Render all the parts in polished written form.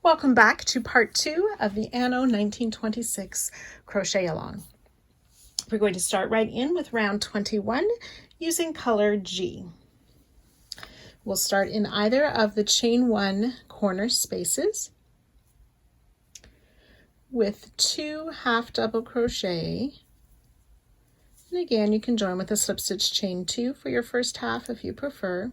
Welcome back to part 2 of the Anno 1926 crochet along. We're going to start right in with round 21 using color G. We'll start in either of the chain 1 corner spaces with 2 half double crochet, and again you can join with a slip stitch chain 2 for your first half if you prefer.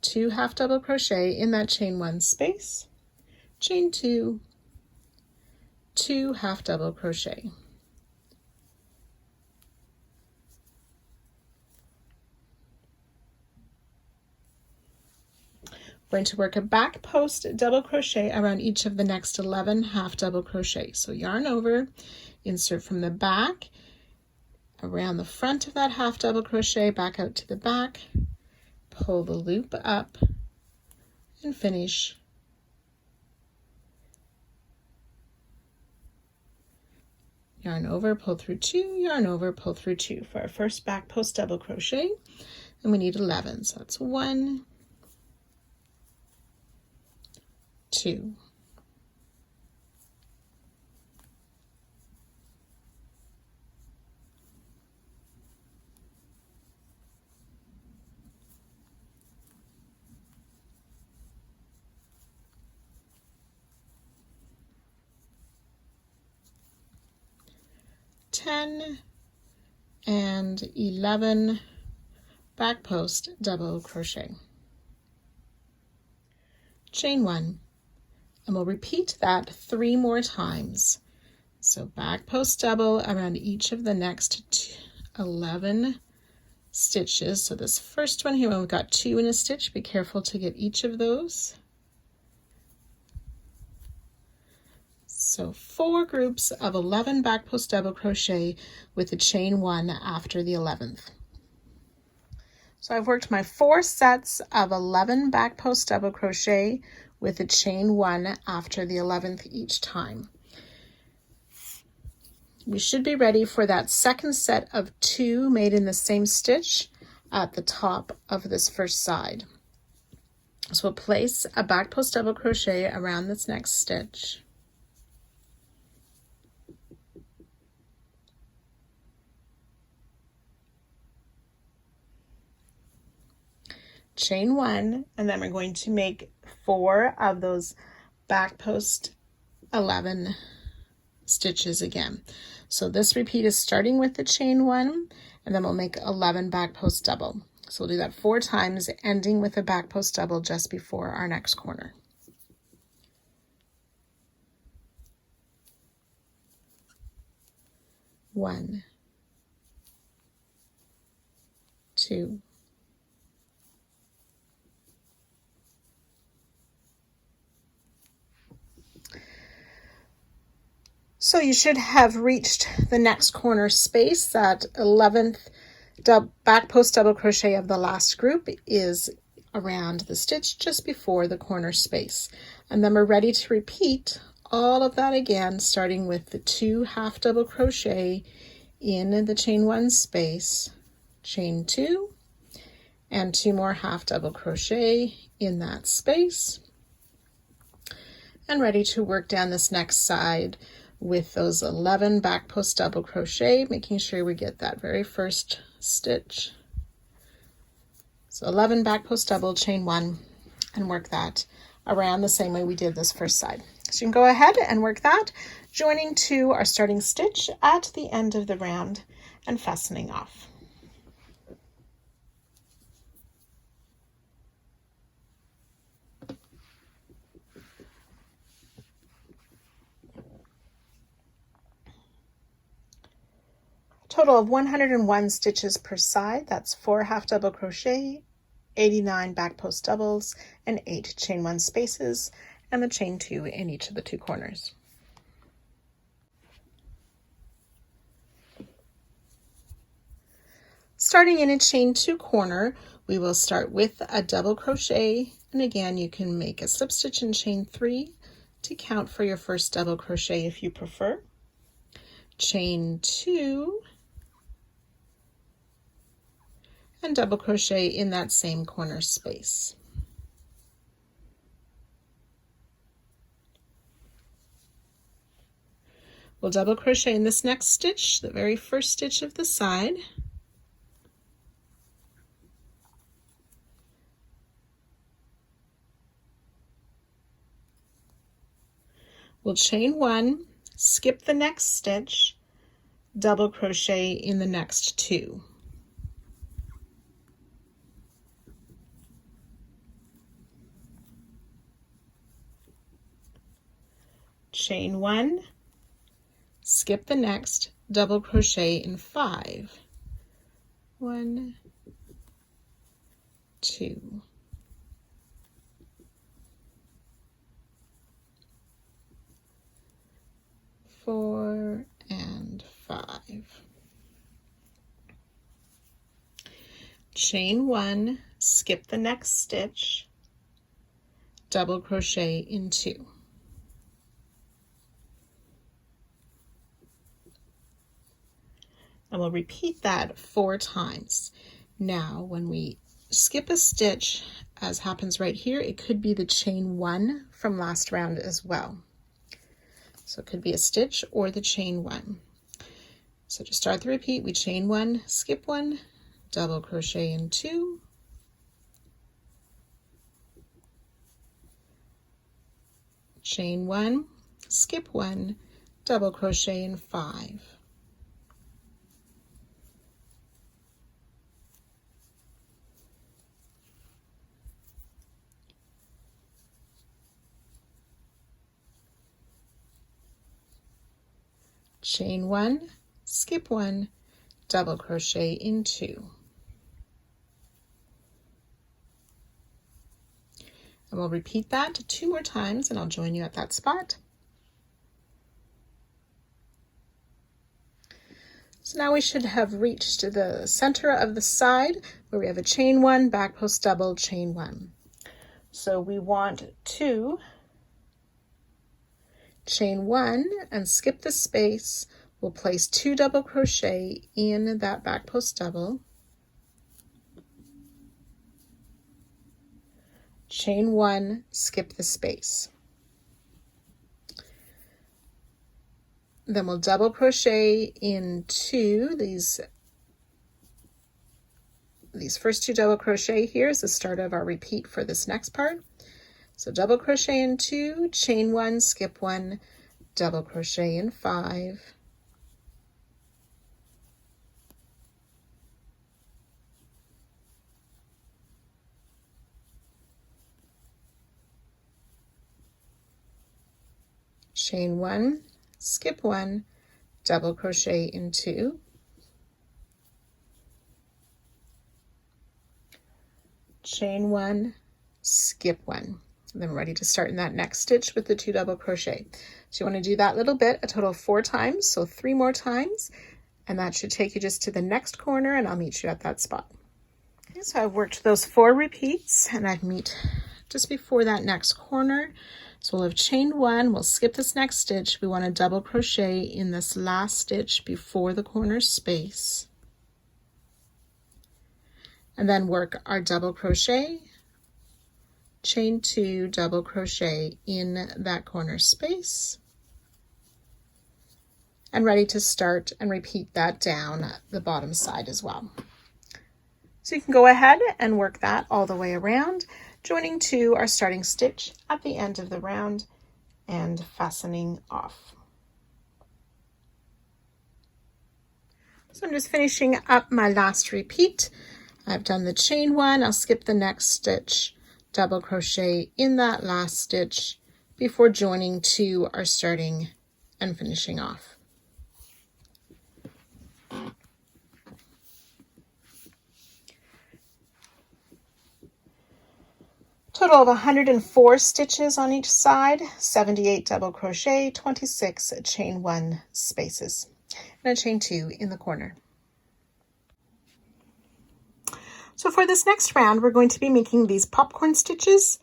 2 half double crochet in that chain 1 space, chain 2, 2 half double crochet. We're going to work a back post double crochet around each of the next 11 half double crochet. So yarn over, insert from the back around the front of that half double crochet, back out to the back, pull the loop up and finish. Yarn over, pull through 2, yarn over, pull through 2 for our first back post double crochet, and we need 11. So that's 1, 2, 10 and 11 back post double crochet, chain 1, and we'll repeat that 3 more times. So back post double around each of the next 11 stitches. So this first one here, when we've got 2 in a stitch, be careful to get each of those. So 4 groups of 11 back post double crochet with a chain 1 after the 11th. So I've worked my 4 sets of 11 back post double crochet with a chain 1 after the 11th each time. We should be ready for that second set of 2 made in the same stitch at the top of this first side. So we'll place a back post double crochet around this next stitch. Chain 1, and then we're going to make 4 of those back post 11 stitches again. So this repeat is starting with the chain 1, and then we'll make 11 back post double. So we'll do that 4 times, ending with a back post double just before our next corner. One, 2, 'So you should have reached the next corner space. That 11th back post double crochet of the last group is around the stitch just before the corner space. And then we're ready to repeat all of that again, starting with the 2 half double crochet in the chain 1 space, chain 2, and 2 more half double crochet in that space. And ready to work down this next side with those 11 back post double crochet, making sure we get that very first stitch. So 11 back post double, chain 1, and work that around the same way we did this first side. So you can go ahead and work that, joining to our starting stitch at the end of the round and fastening off. Total of 101 stitches per side. That's 4 half double crochet, 89 back post doubles, and 8 chain 1 spaces, and the chain 2 in each of the 2 corners. Starting in a chain 2 corner, we will start with a double crochet, and again you can make a slip stitch in chain 3 to count for your first double crochet if you prefer. Chain 2, and double crochet in that same corner space. We'll double crochet in this next stitch, the very first stitch of the side. We'll chain 1, skip the next stitch, double crochet in the next 2. Chain 1, skip the next, double crochet in 5. 1, 2. 4 and 5. Chain 1, skip the next stitch, double crochet in 2. And we'll repeat that 4 times. Now, when we skip a stitch, as happens right here, it could be the chain 1 from last round as well. So it could be a stitch or the chain 1. So to start the repeat, we chain 1, skip 1, double crochet in 2, chain 1, skip 1, double crochet in 5. Chain 1, skip 1, double crochet in 2. And we'll repeat that 2 more times, and I'll join you at that spot. So now we should have reached the center of the side where we have a chain 1, back post double, chain 1. So we want to chain 1 and skip the space. We'll place 2 double crochet in that back post double, chain 1, skip the space. Then we'll double crochet into these first 2 double crochet here is the start of our repeat for this next part. So double crochet in 2, chain 1, skip 1, double crochet in 5, chain 1, skip 1, double crochet in 2, chain 1, skip 1. And then we're ready to start in that next stitch with the 2 double crochet. So you want to do that little bit a total of 4 times, so 3 more times, and that should take you just to the next corner, and I'll meet you at that spot. Okay, so I've worked those 4 repeats, and I've meet just before that next corner. So we'll have chained 1, we'll skip this next stitch. We want to double crochet in this last stitch before the corner space, and then work our double crochet, chain 2, double crochet in that corner space, and ready to start and repeat that down the bottom side as well. So you can go ahead and work that all the way around, joining to our starting stitch at the end of the round and fastening off. So I'm just finishing up my last repeat. I've done the chain 1, I'll skip the next stitch, double crochet in that last stitch before joining to our starting and finishing off. Total of 104 stitches on each side, 78 double crochet, 26 chain 1 spaces, and a chain 2 in the corner. So for this next round, we're going to be making these popcorn stitches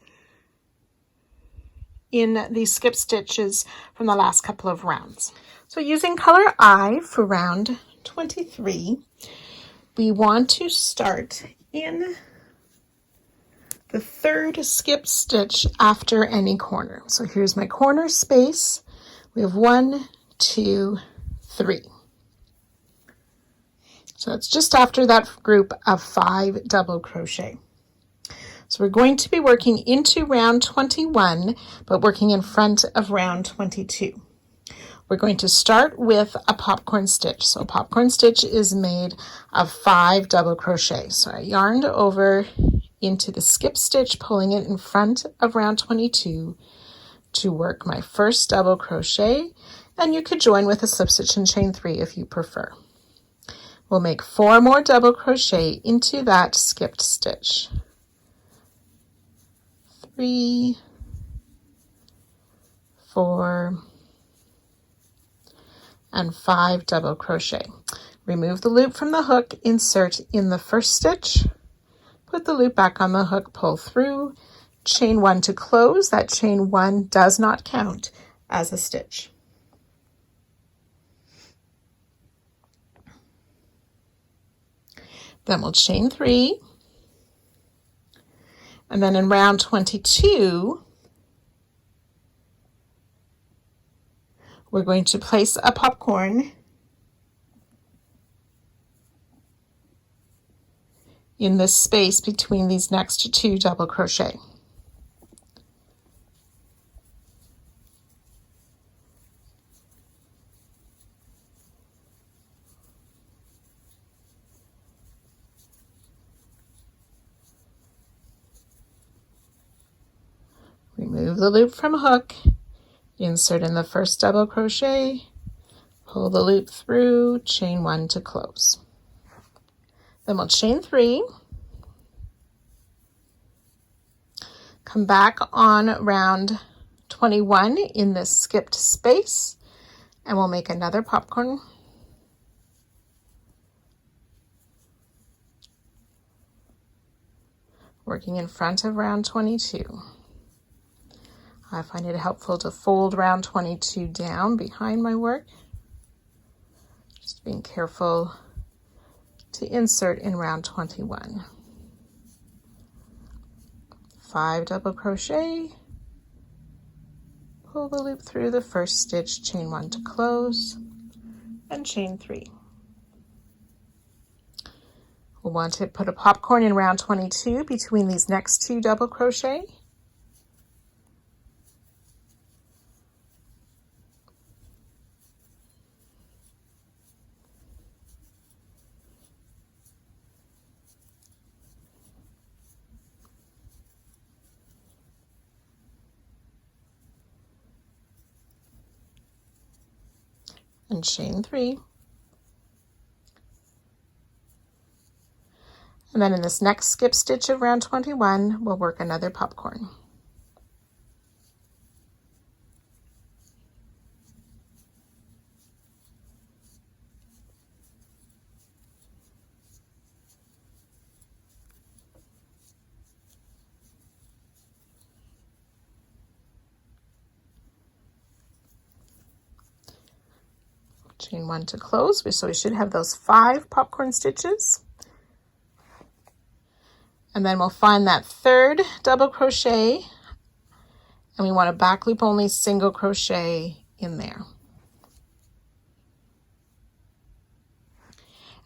in these skip stitches from the last couple of rounds. So using color I for round 23, we want to start in the third skip stitch after any corner. So here's my corner space. We have 1, 2, 3. So it's just after that group of 5 double crochet. So we're going to be working into round 21, but working in front of round 22. We're going to start with a popcorn stitch. So a popcorn stitch is made of 5 double crochet. So I yarned over into the skip stitch, pulling it in front of round 22 to work my first double crochet, and you could join with a slip stitch and chain 3 if you prefer. We'll make 4 more double crochet into that skipped stitch. 3, 4, and 5 double crochet. Remove the loop from the hook, insert in the first stitch, put the loop back on the hook, pull through, chain 1 to close. That chain 1 does not count as a stitch. Then we'll chain 3, and then in round 22, we're going to place a popcorn in this space between these next 2 double crochet. Remove the loop from hook, insert in the first double crochet, pull the loop through, chain 1 to close. Then we'll chain 3, come back on round 21 in this skipped space, and we'll make another popcorn. Working in front of round 22. I find it helpful to fold round 22 down behind my work. Just being careful to insert in round 21. 5 double crochet, pull the loop through the first stitch, chain 1 to close, and chain 3. We'll want to put a popcorn in round 22 between these next 2 double crochet. And chain 3. And then in this next skip stitch of round 21, we'll work another popcorn. Chain 1 to close, so we should have those 5 popcorn stitches. And then we'll find that 3rd double crochet, and we want a back loop only single crochet in there.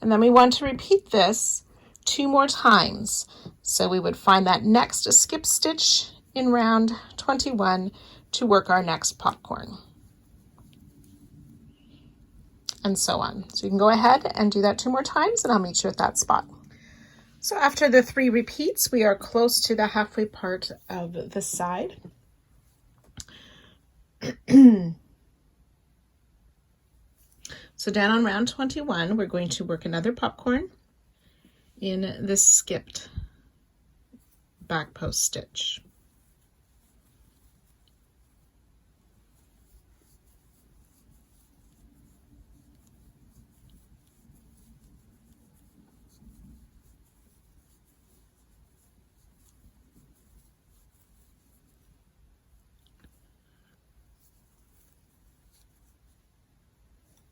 And then we want to repeat this 2 more times. So we would find that next skip stitch in round 21 to work our next popcorn. And so on. So you can go ahead and do that 2 more times, and I'll meet you at that spot. So after the 3 repeats, we are close to the halfway part of the side. So down on round 21, we're going to work another popcorn in this skipped back post stitch.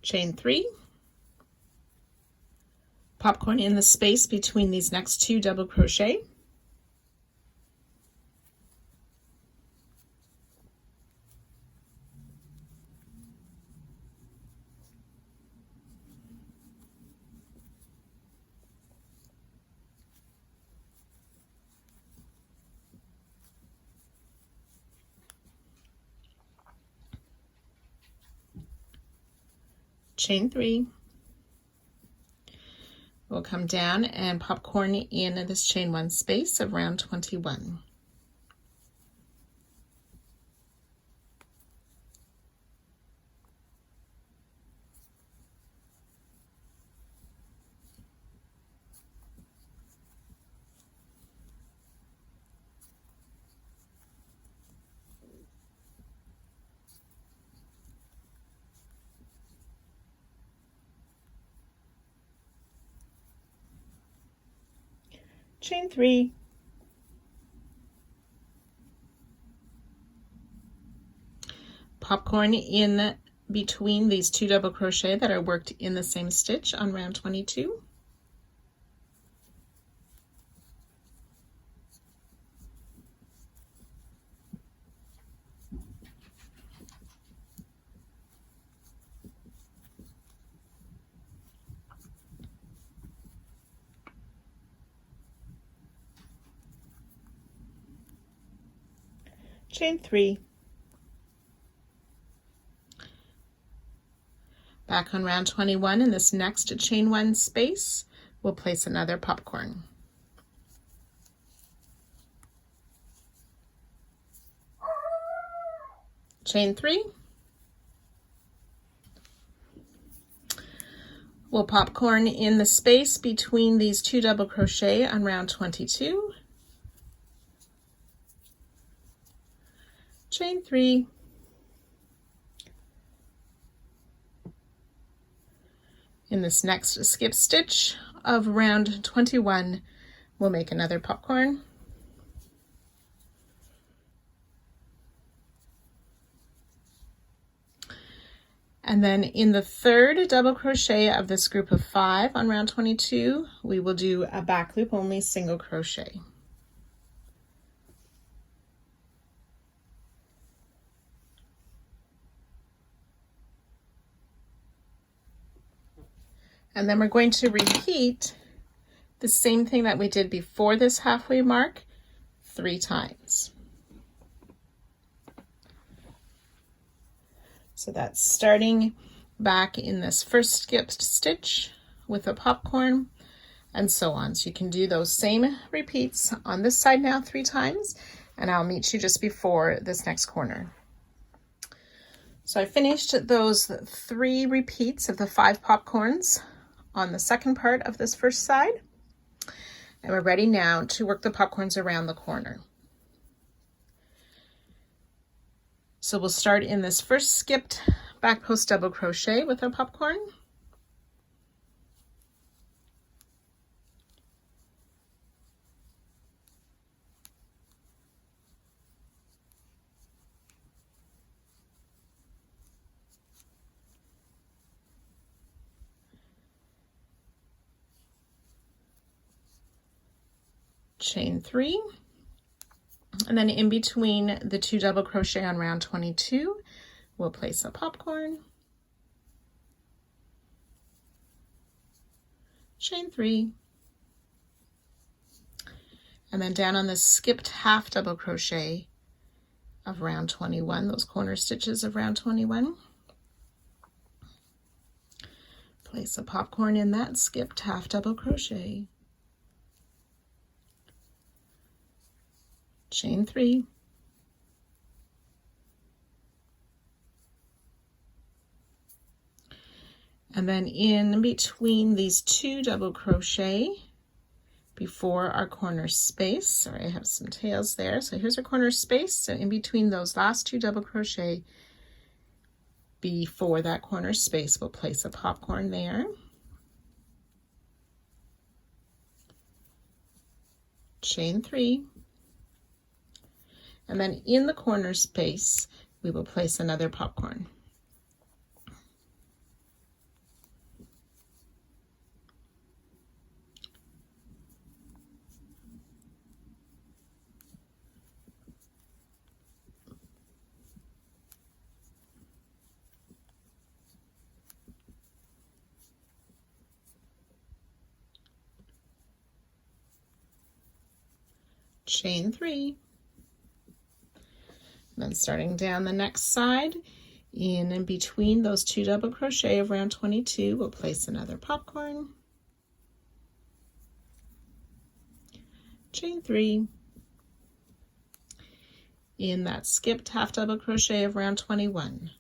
Chain 3, popcorn in the space between these next 2 double crochet, chain 3. We'll come down and popcorn in this chain 1 space of round 21. Chain 3, popcorn in between these 2 double crochet that are worked in the same stitch on round 22. Chain 3, back on round 21 in this next chain 1 space, we'll place another popcorn. Chain 3, we'll popcorn in the space between these 2 double crochet on round 22. Chain 3, in this next skip stitch of round 21, we'll make another popcorn. And then in the 3rd double crochet of this group of 5 on round 22, we will do a back loop only single crochet. And then we're going to repeat the same thing that we did before this halfway mark 3 times. So that's starting back in this first skipped stitch with a popcorn and so on. So you can do those same repeats on this side now 3 times, and I'll meet you just before this next corner. So I finished those 3 repeats of the 5 popcorns on the second part of this first side, and we're ready now to work the popcorns around the corner. So we'll start in this first skipped back post double crochet with our popcorn. Chain 3, and then in between the 2 double crochet on round 22, we'll place a popcorn, chain 3, and then down on the skipped half double crochet of round 21, those corner stitches of round 21, place a popcorn in that skipped half double crochet, chain 3, and then in between these 2 double crochet before our corner space, sorry I have some tails there, so here's our corner space, so in between those last 2 double crochet before that corner space, we'll place a popcorn there, chain 3, and then in the corner space, we will place another popcorn. Chain 3. Then starting down the next side, In between those 2 double crochet of round 22, we'll place another popcorn, chain 3, in that skipped half double crochet of round 21,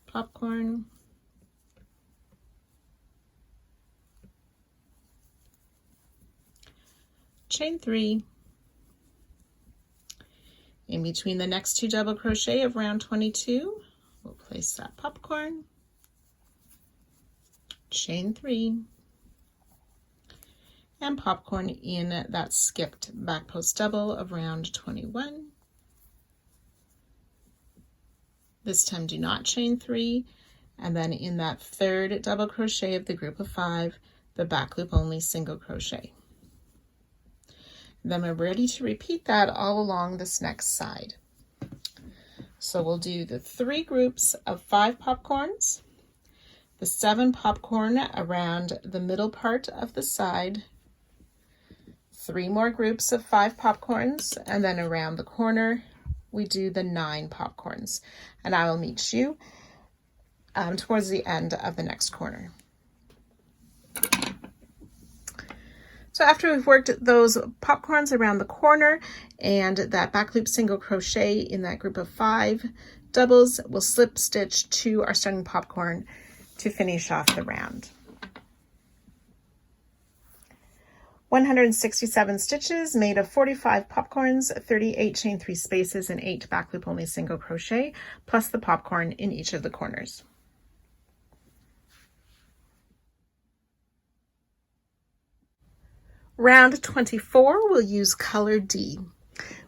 popcorn, chain 3, in between the next 2 double crochet of round 22, we'll place that popcorn, chain 3, and popcorn in that skipped back post double of round 21. This time do not chain 3, and then in that 3rd double crochet of the group of 5, the back loop only single crochet. Then we're ready to repeat that all along this next side. So we'll do the 3 groups of 5 popcorns, the 7 popcorn around the middle part of the side, 3 more groups of 5 popcorns, and then around the corner we do the 9 popcorns. And I will meet you towards the end of the next corner. So after we've worked those popcorns around the corner and that back loop single crochet in that group of 5 doubles, we'll slip stitch to our starting popcorn to finish off the round. 167 stitches made of 45 popcorns, 38 chain 3 spaces, and 8 back loop only single crochet, plus the popcorn in each of the corners. Round 24, we'll use color D.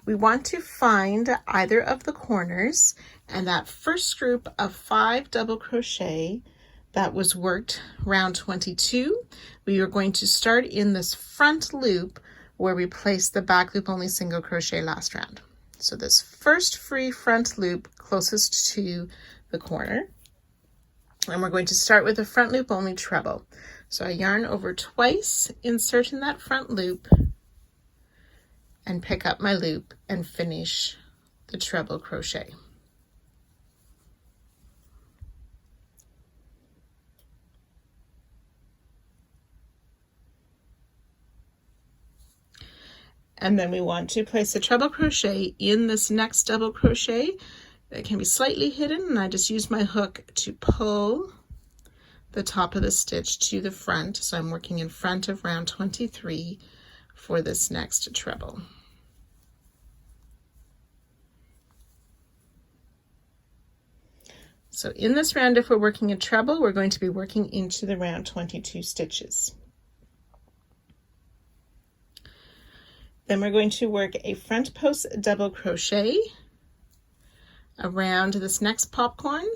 We want to find either of the corners, and that first group of 5 double crochet that was worked round 22, we are going to start in this front loop where we placed the back loop only single crochet last round. So this first free front loop closest to the corner, and we're going to start with a front loop only treble. So I yarn over twice, insert in that front loop, and pick up my loop and finish the treble crochet. And then we want to place a treble crochet in this next double crochet. It can be slightly hidden, and I just use my hook to pull the top of the stitch to the front. So I'm working in front of round 23 for this next treble. So in this round, if we're working a treble, we're going to be working into the round 22 stitches. Then we're going to work a front post double crochet around this next popcorn.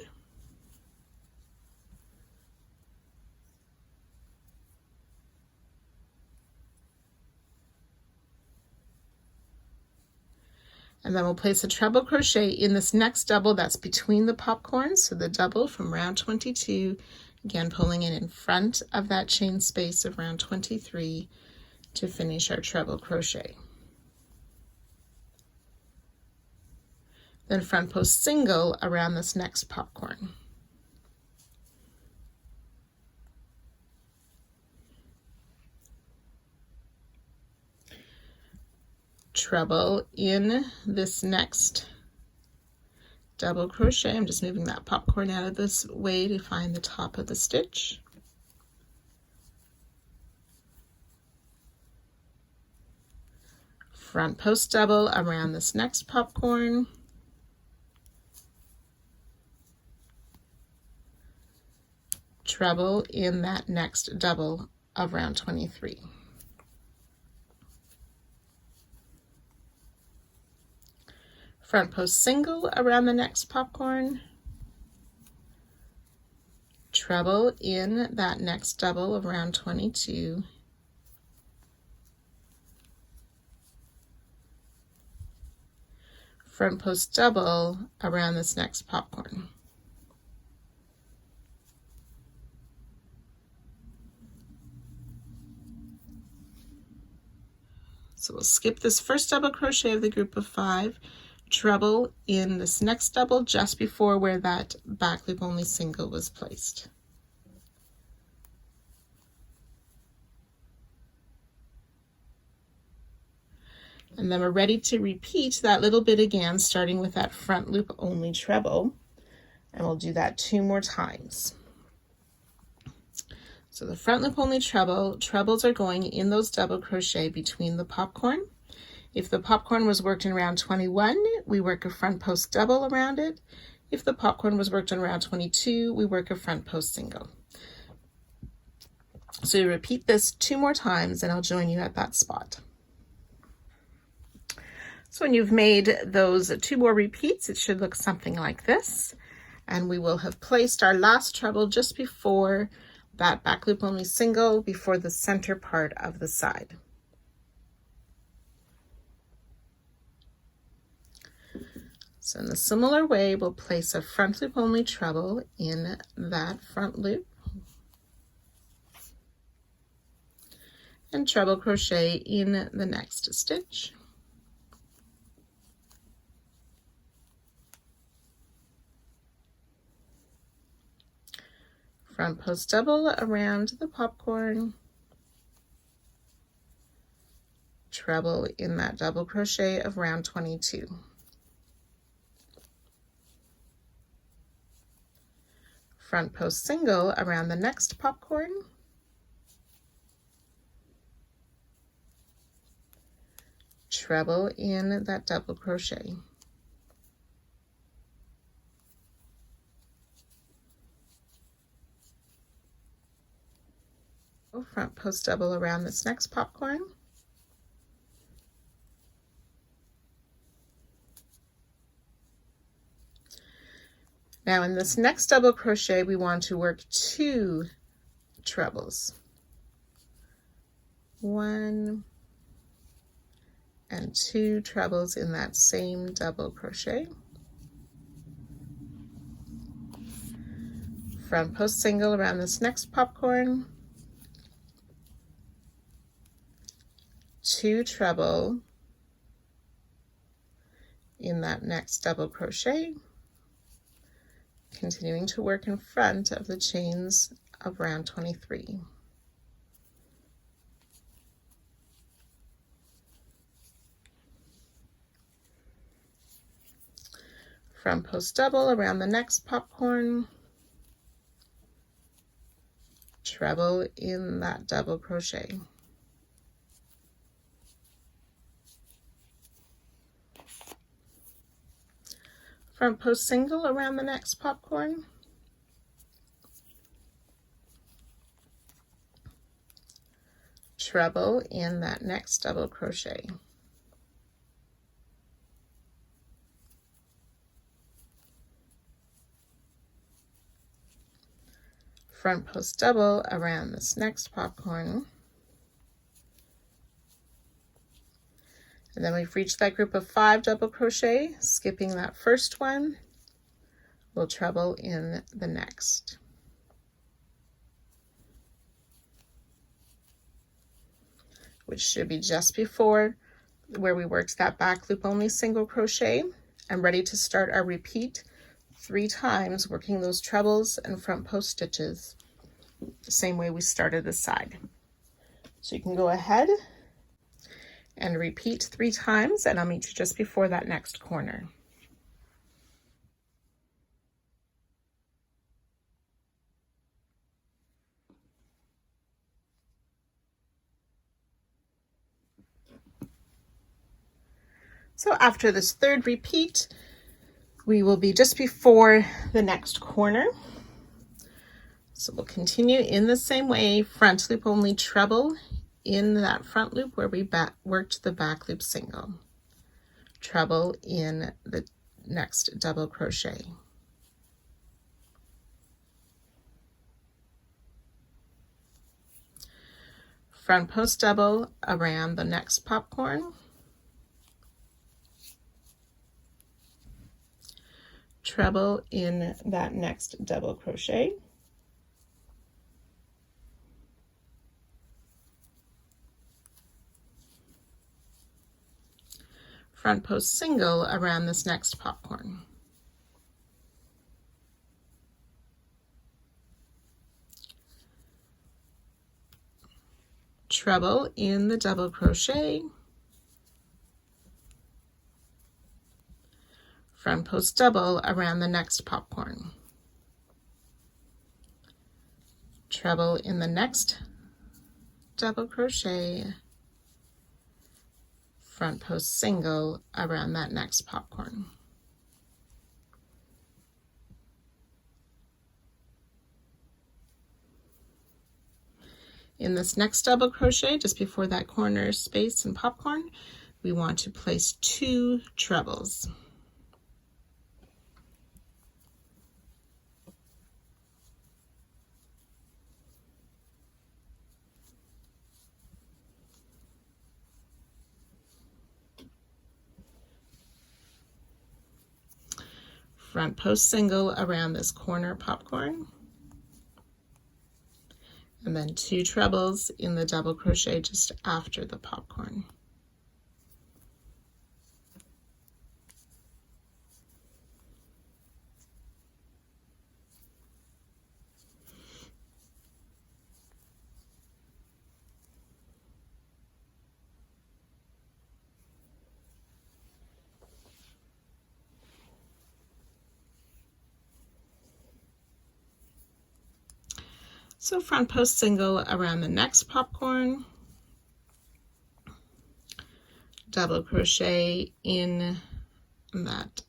And then we'll place a treble crochet in this next double that's between the popcorns, so the double from round 22, again pulling it in front of that chain space of round 23 to finish our treble crochet. Then front post single around this next popcorn. Treble in this next double crochet. I'm just moving that popcorn out of this way to find the top of the stitch. Front post double around this next popcorn. Treble in that next double of round 23. Front post single around the next popcorn, treble in that next double of round 22, front post double around this next popcorn. So we'll skip this first double crochet of the group of 5, treble in this next double just before where that back loop only single was placed. And then we're ready to repeat that little bit again, starting with that front loop only treble, and we'll do that 2 more times. So the front loop only treble, trebles are going in those double crochet between the popcorn. If the popcorn was worked in round 21, we work a front post double around it. If the popcorn was worked in round 22, we work a front post single. So you repeat this 2 more times and I'll join you at that spot. So when you've made those 2 more repeats, it should look something like this. And we will have placed our last treble just before that back loop only single, before the center part of the side. So in a similar way, we'll place a front loop only treble in that front loop and treble crochet in the next stitch. Front post double around the popcorn, treble in that double crochet of round 22. Front post single around the next popcorn, treble in that double crochet. Front post double around this next popcorn, now in this next double crochet we want to work 2 trebles, 1 and 2 trebles in that same double crochet. Front post single around this next popcorn, 2 treble in that next double crochet, continuing to work in front of the chains of round 23. Front post double around the next popcorn, treble in that double crochet. Front post single around the next popcorn, treble in that next double crochet. Front post double around this next popcorn. And then we've reached that group of 5 double crochet, skipping that first one, we'll treble in the next. Which should be just before where we worked that back loop only single crochet, and ready to start our repeat 3 times, working those trebles and front post stitches the same way we started the side. So you can go ahead and repeat 3 times, and I'll meet you just before that next corner. So after this 3rd repeat, we will be just before the next corner. So we'll continue in the same way, front loop only treble in that front loop where we worked the back loop single, treble in the next double crochet. Front post double around the next popcorn, treble in that next double crochet. front post single around this next popcorn. Treble in the double crochet, front post double around the next popcorn, treble in the next double crochet, front post single around that next popcorn. In this next double crochet, just before that corner space and popcorn, we want to place 2 trebles. Front post single around this corner popcorn, and then 2 trebles in the double crochet just after the popcorn. So front post single around the next popcorn, double crochet in that,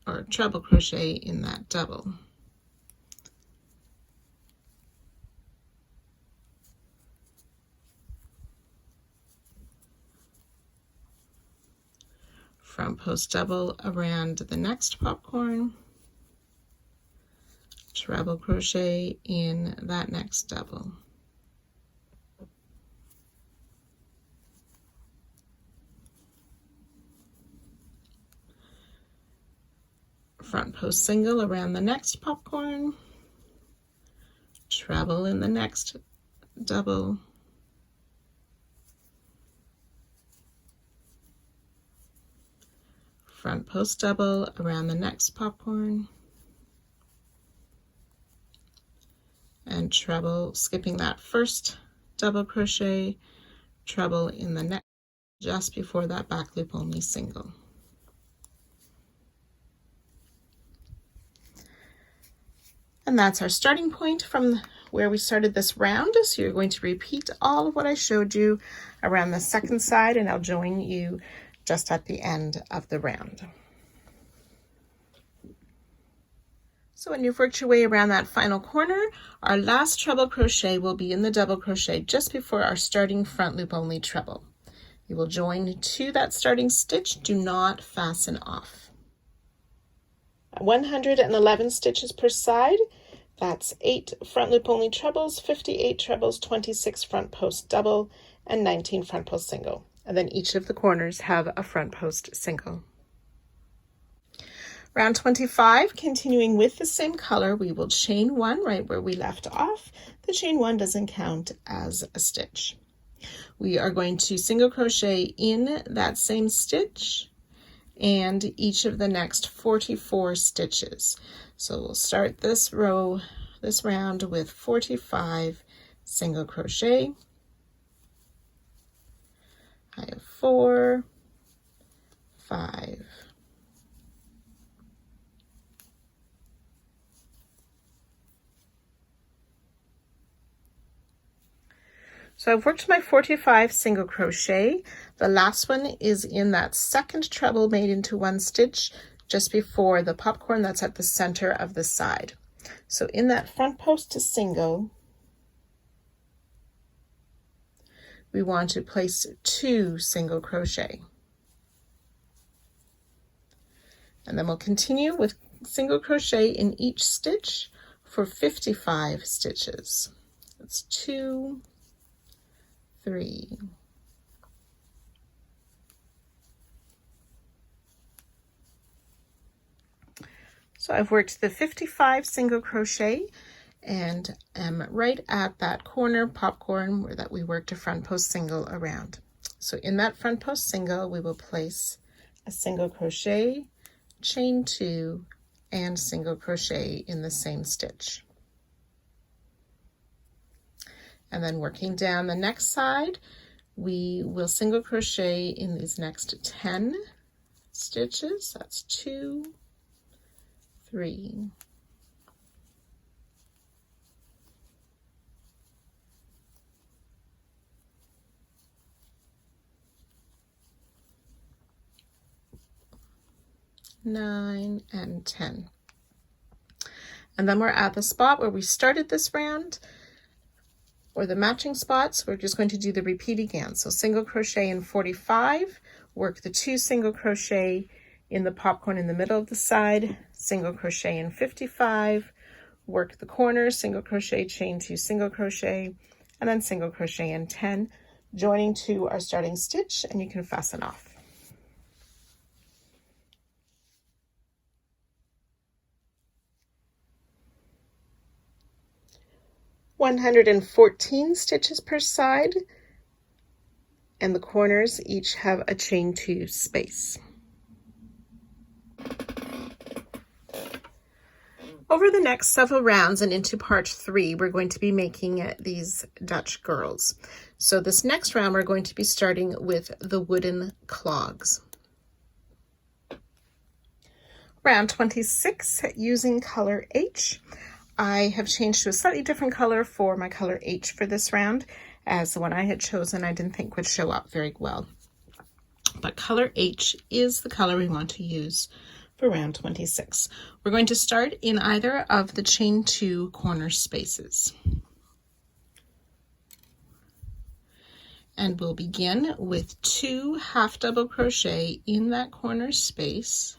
or treble crochet in that double. Front post double around the next popcorn, treble crochet in that next double. Front post single around the next popcorn, treble in the next double, front post double around the next popcorn, and treble, skipping that first double crochet, treble in the next just before that back loop only single. And that's our starting point from where we started this round. So you're going to repeat all of what I showed you around the second side, and I'll join you just at the end of the round. So when you've worked your way around that final corner, our last treble crochet will be in the double crochet just before our starting front loop only treble. You will join to that starting stitch, do not fasten off. 111 stitches per side, that's 8 front loop only trebles, 58 trebles, 26 front post double, and 19 front post single. And then each of the corners have a front post single. Round 25, continuing with the same color, we will chain 1 right where we left off. The chain 1 doesn't count as a stitch. We are going to single crochet in that same stitch and each of the next 44 stitches. So we'll start this round with 45 single crochet. I have 4, 5, so I've worked my 45 single crochet. The last one is in that second treble made into 1 stitch just before the popcorn that's at the center of the side. So in that front post to single, we want to place 2 single crochet. And then we'll continue with single crochet in each stitch for 55 stitches. That's 2, 3, 4. So I've worked the 55 single crochet and am right at that corner popcorn where that we worked a front post single around. So in that front post single, we will place a single crochet, chain 2, and single crochet in the same stitch. And then working down the next side, we will single crochet in these next 10 stitches. That's 2, 3, 9, and 10. And then we're at the spot where we started this round, or the matching spots. We're just going to do the repeat again. So single crochet in 45, work the 2 single crochet in the popcorn in the middle of the side, single crochet in 55, work the corner, single crochet, chain 2 single crochet, and then single crochet in 10, joining to our starting stitch, and you can fasten off. 114 stitches per side, and the corners each have a chain 2 space. Over the next several rounds and into part 3, we're going to be making these Dutch girls. So this next round, we're going to be starting with the wooden clogs. Round 26, using color H. I have changed to a slightly different color for my color H for this round, as the one I had chosen I didn't think would show up very well. But color H is the color we want to use for round 26. We're going to start in either of the chain 2 corner spaces. And we'll begin with 2 half double crochet in that corner space.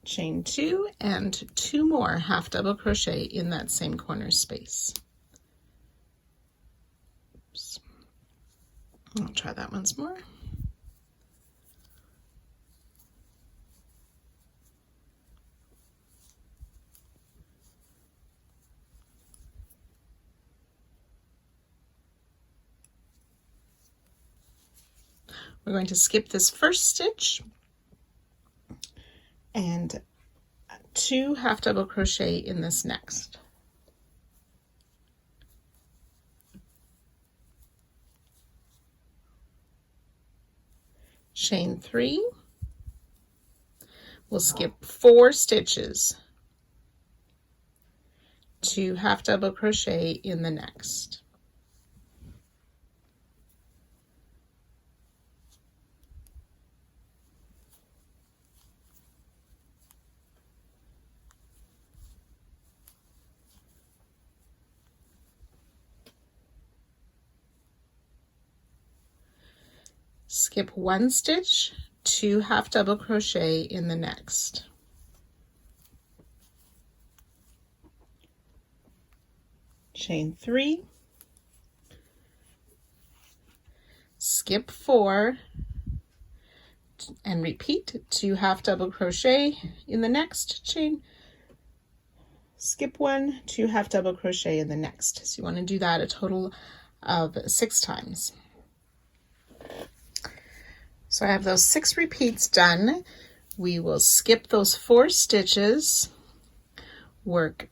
Chain 2 and 2 more half double crochet in that same corner space. Oops. I'll try that once more. We're going to skip this first stitch and 2 half double crochet in this next. Chain 3. We'll skip 4 stitches, 2 half double crochet in the next. Skip 1 stitch, 2 half double crochet in the next. Chain 3, skip 4, and repeat 2 half double crochet in the next chain, skip 1, 2 half double crochet in the next. So you want to do that a total of 6 times. So I have those 6 repeats done. We will skip those 4 stitches, work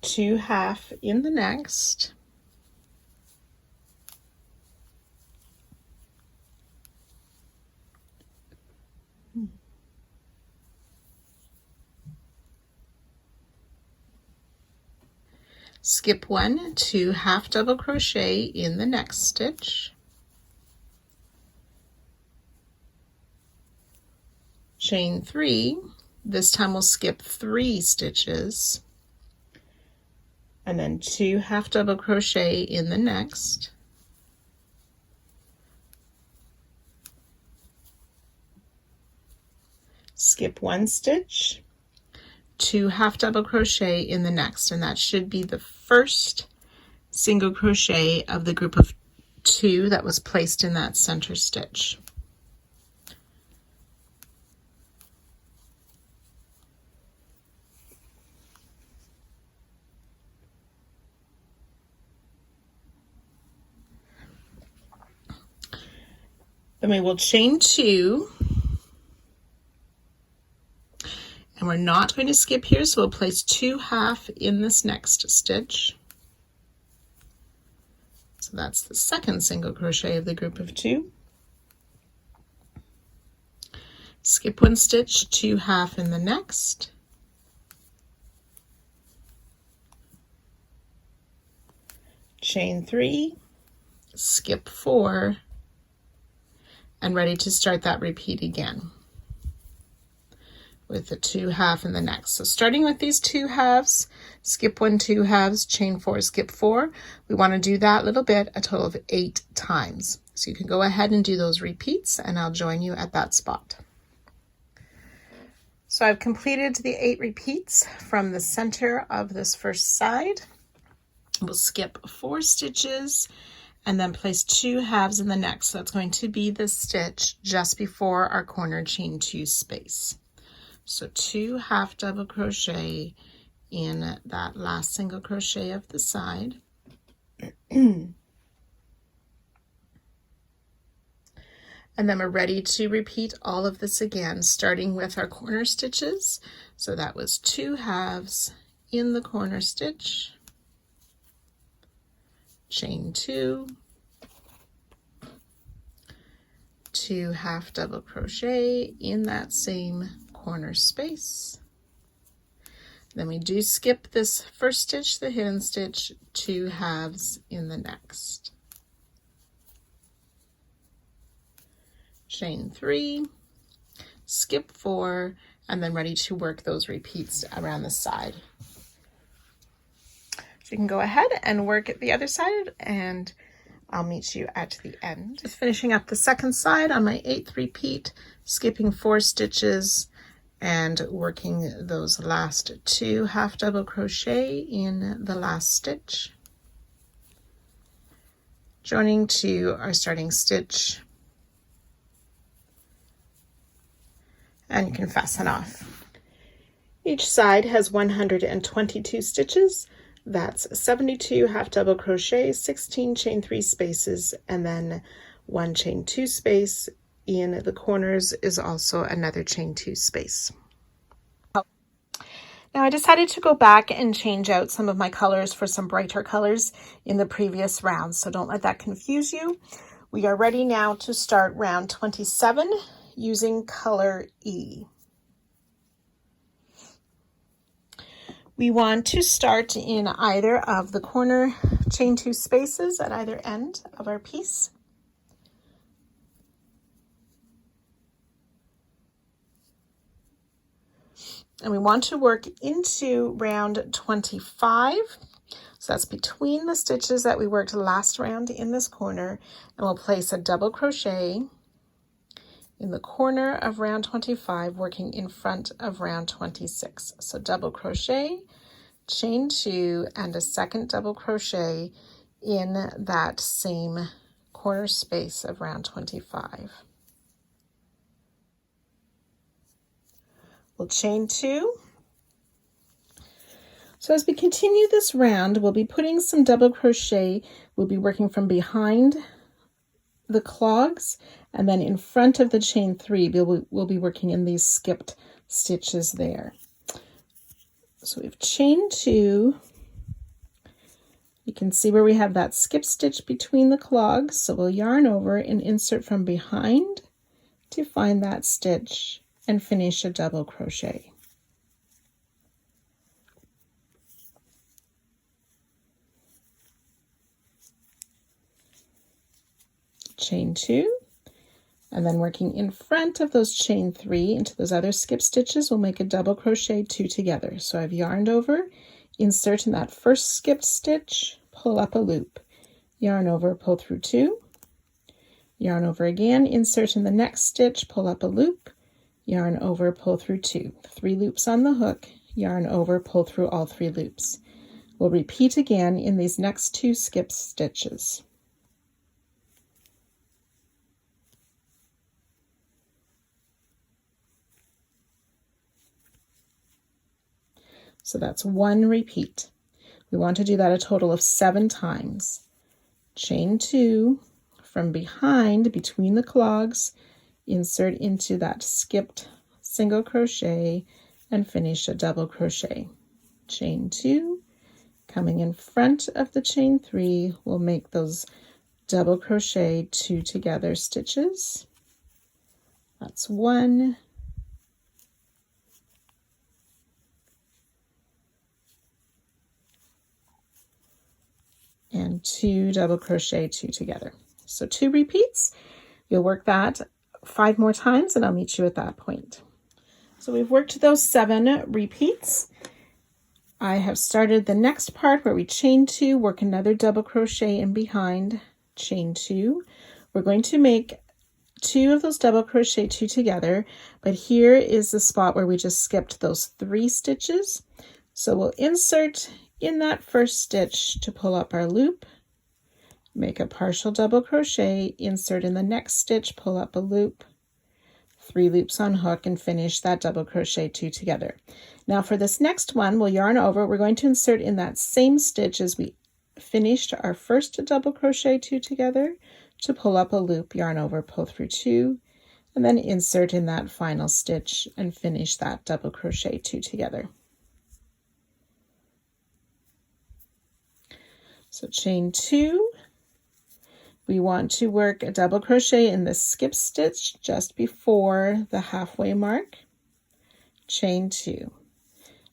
2 half in the next, skip 1, 2 half double crochet in the next stitch, chain 3. This time we'll skip 3 stitches, and then 2 half double crochet in the next, skip 1 stitch, 2 half double crochet in the next, and that should be the first single crochet of the group of 2 that was placed in that center stitch. Then we will chain 2, and we're not going to skip here, so we'll place 2 half in this next stitch. So that's the second single crochet of the group of 2. Skip 1 stitch, 2 half in the next. Chain 3, skip 4, and ready to start that repeat again with the 2 half in the next. So starting with these 2 halves, skip 1, 2 halves, chain 4, skip 4. We want to do that little bit a total of 8 times. So you can go ahead and do those repeats, and I'll join you at that spot. So I've completed the 8 repeats from the center of this first side. We'll skip 4 stitches and then place 2 halves in the next. So that's going to be the stitch just before our corner chain 2 space. So 2 half double crochet in that last single crochet of the side. And then we're ready to repeat all of this again, starting with our corner stitches. So that was 2 halves in the corner stitch, chain 2, 2 half double crochet in that same corner space. Then we do skip this first stitch, the hidden stitch, 2 halves in the next. Chain 3, skip 4, and then ready to work those repeats around the side. So you can go ahead and work at the other side, and I'll meet you at the end. Just finishing up the second side on my 8th repeat, skipping 4 stitches and working those last 2 half double crochet in the last stitch. Joining to our starting stitch, and you can fasten off. Each side has 122 stitches. That's 72 half double crochet, 16 chain 3 spaces, and then 1 chain 2 space. In the corners is also another chain 2 space. Now I decided to go back and change out some of my colors for some brighter colors in the previous round, so don't let that confuse you. We are ready now to start round 27 using color E. We want to start in either of the corner chain 2 spaces at either end of our piece. And we want to work into round 25. So that's between the stitches that we worked last round in this corner, and we'll place a double crochet in the corner of round 25, working in front of round 26. So double crochet, chain 2, and a second double crochet in that same corner space of round 25. We'll chain 2. So as we continue this round, we'll be putting some double crochet. We'll be working from behind the clogs, and then in front of the chain 3, we'll be working in these skipped stitches there. So we've chained 2. You can see where we have that skip stitch between the clogs, so we'll yarn over and insert from behind to find that stitch and finish a double crochet. Chain 2, and then working in front of those chain 3 into those other skip stitches, we'll make a double crochet 2 together. So I've yarned over, insert in that first skipped stitch, pull up a loop, yarn over, pull through 2, yarn over again, insert in the next stitch, pull up a loop, yarn over, pull through 2, 3 loops on the hook, yarn over, pull through all 3 loops. We'll repeat again in these next 2 skip stitches. So that's 1 repeat. We want to do that a total of 7 times. Chain 2, from behind between the clogs, insert into that skipped single crochet and finish a double crochet. Chain 2, coming in front of the chain 3, we'll make those double crochet 2 together stitches. That's 1, and 2 double crochet 2 together. So 2 repeats. You'll work that 5 more times and I'll meet you at that point. So we've worked those 7 repeats. I have started the next part where we chain 2, work another double crochet in behind, chain 2. We're going to make 2 of those double crochet 2 together, but here is the spot where we just skipped those 3 stitches. So we'll insert in that first stitch to pull up our loop, make a partial double crochet, insert in the next stitch, pull up a loop, 3 loops on hook, and finish that double crochet 2 together. Now for this next one, we'll yarn over. We're going to insert in that same stitch as we finished our first double crochet 2 together to pull up a loop, yarn over, pull through 2, and then insert in that final stitch and finish that double crochet 2 together. So chain 2, we want to work a double crochet in the skip stitch just before the halfway mark, chain 2,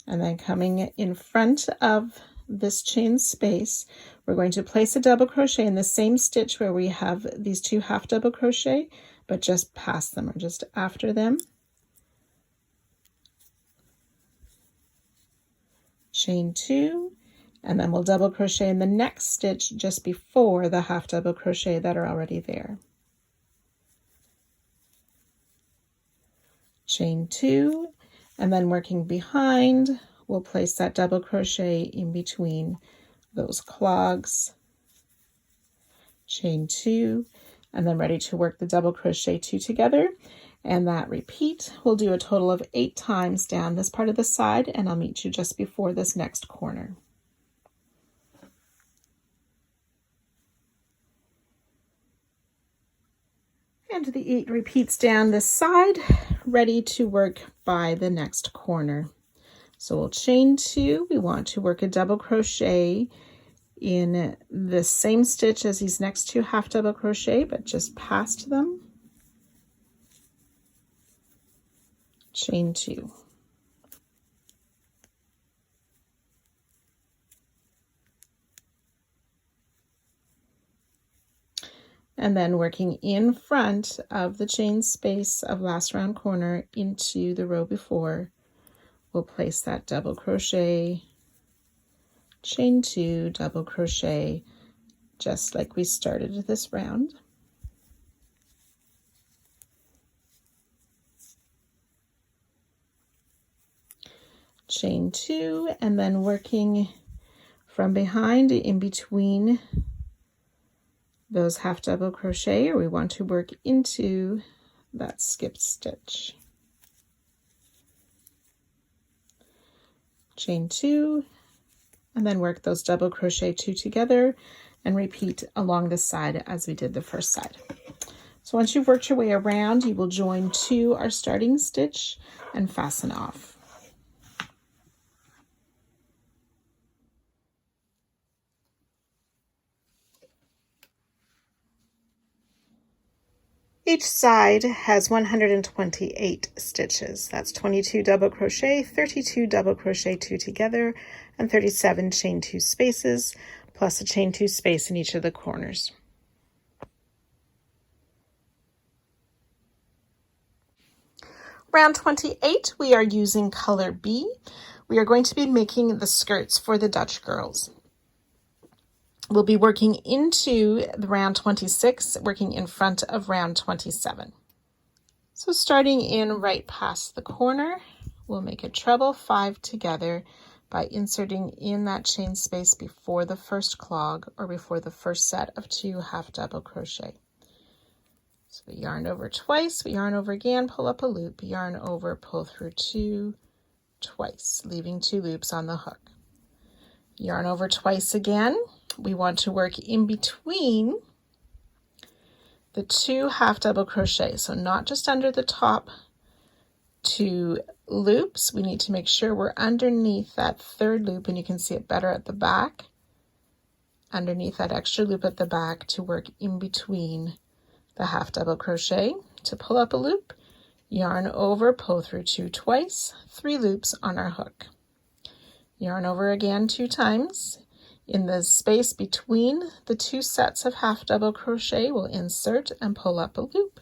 and then coming in front of this chain space, we're going to place a double crochet in the same stitch where we have these 2 half double crochet, but just past them or just after them. Chain 2, and then we'll double crochet in the next stitch just before the half double crochet that are already there. Chain 2, and then working behind, we'll place that double crochet in between those clogs, chain 2, and then ready to work the double crochet 2 together. And that repeat, we'll do a total of 8 times down this part of the side, and I'll meet you just before this next corner. And the 8 repeats down this side, ready to work by the next corner. So we'll chain 2, we want to work a double crochet in the same stitch as these next 2 half double crochet, but just past them. Chain 2. And then working in front of the chain space of last round corner into the row before, we'll place that double crochet, chain 2, double crochet, just like we started this round. Chain 2, and then working from behind in between those half double crochet, or we want to work into that skipped stitch. Chain 2, and then work those double crochet 2 together and repeat along the side as we did the first side. So once you've worked your way around, you will join to our starting stitch and fasten off. Each side has 128 stitches. That's 22 double crochet, 32 double crochet 2 together, and 37 chain 2 spaces, plus a chain 2 space in each of the corners. Round 28, we are using color B. We are going to be making the skirts for the Dutch girls. We'll be working into the round 26, working in front of round 27. So starting in right past the corner, we'll make a treble 5 together by inserting in that chain space before the first clog or before the first set of 2 half double crochet. So we yarn over twice, we yarn over again, pull up a loop, yarn over, pull through 2 twice, leaving 2 loops on the hook. Yarn over twice again. We want to work in between the 2 half double crochet. So not just under the top 2 loops, we need to make sure we're underneath that 3rd loop, and you can see it better at the back, underneath that extra loop at the back to work in between the half double crochet. To pull up a loop, yarn over, pull through 2 twice, 3 loops on our hook. Yarn over again 2 times. In the space between the 2 sets of half double crochet, we'll insert and pull up a loop.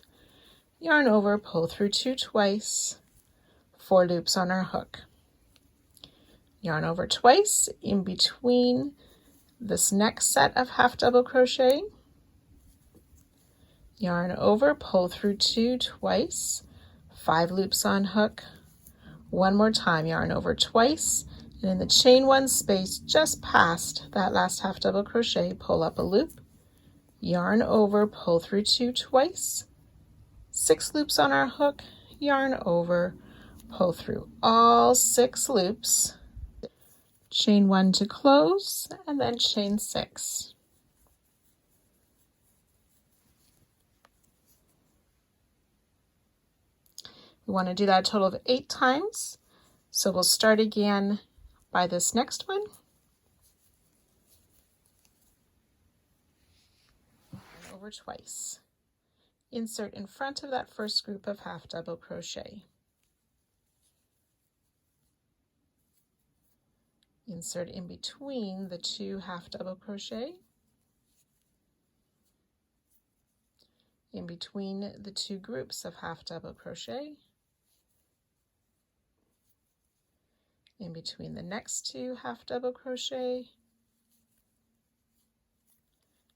Yarn over, pull through 2 twice, 4 loops on our hook. Yarn over twice in between this next set of half double crochet. Yarn over, pull through 2 twice, 5 loops on hook. One more time, yarn over twice, and in the chain 1 space just past that last half double crochet, pull up a loop, yarn over, pull through 2 twice, 6 loops on our hook, yarn over, pull through all 6 loops, chain 1 to close, and then chain 6. We want to do that a total of 8 times, so we'll start again by this next one. Over twice. Insert in front of that first group of half double crochet. Insert in between the 2 half double crochet. In between the 2 groups of half double crochet. In between the next 2 half double crochet,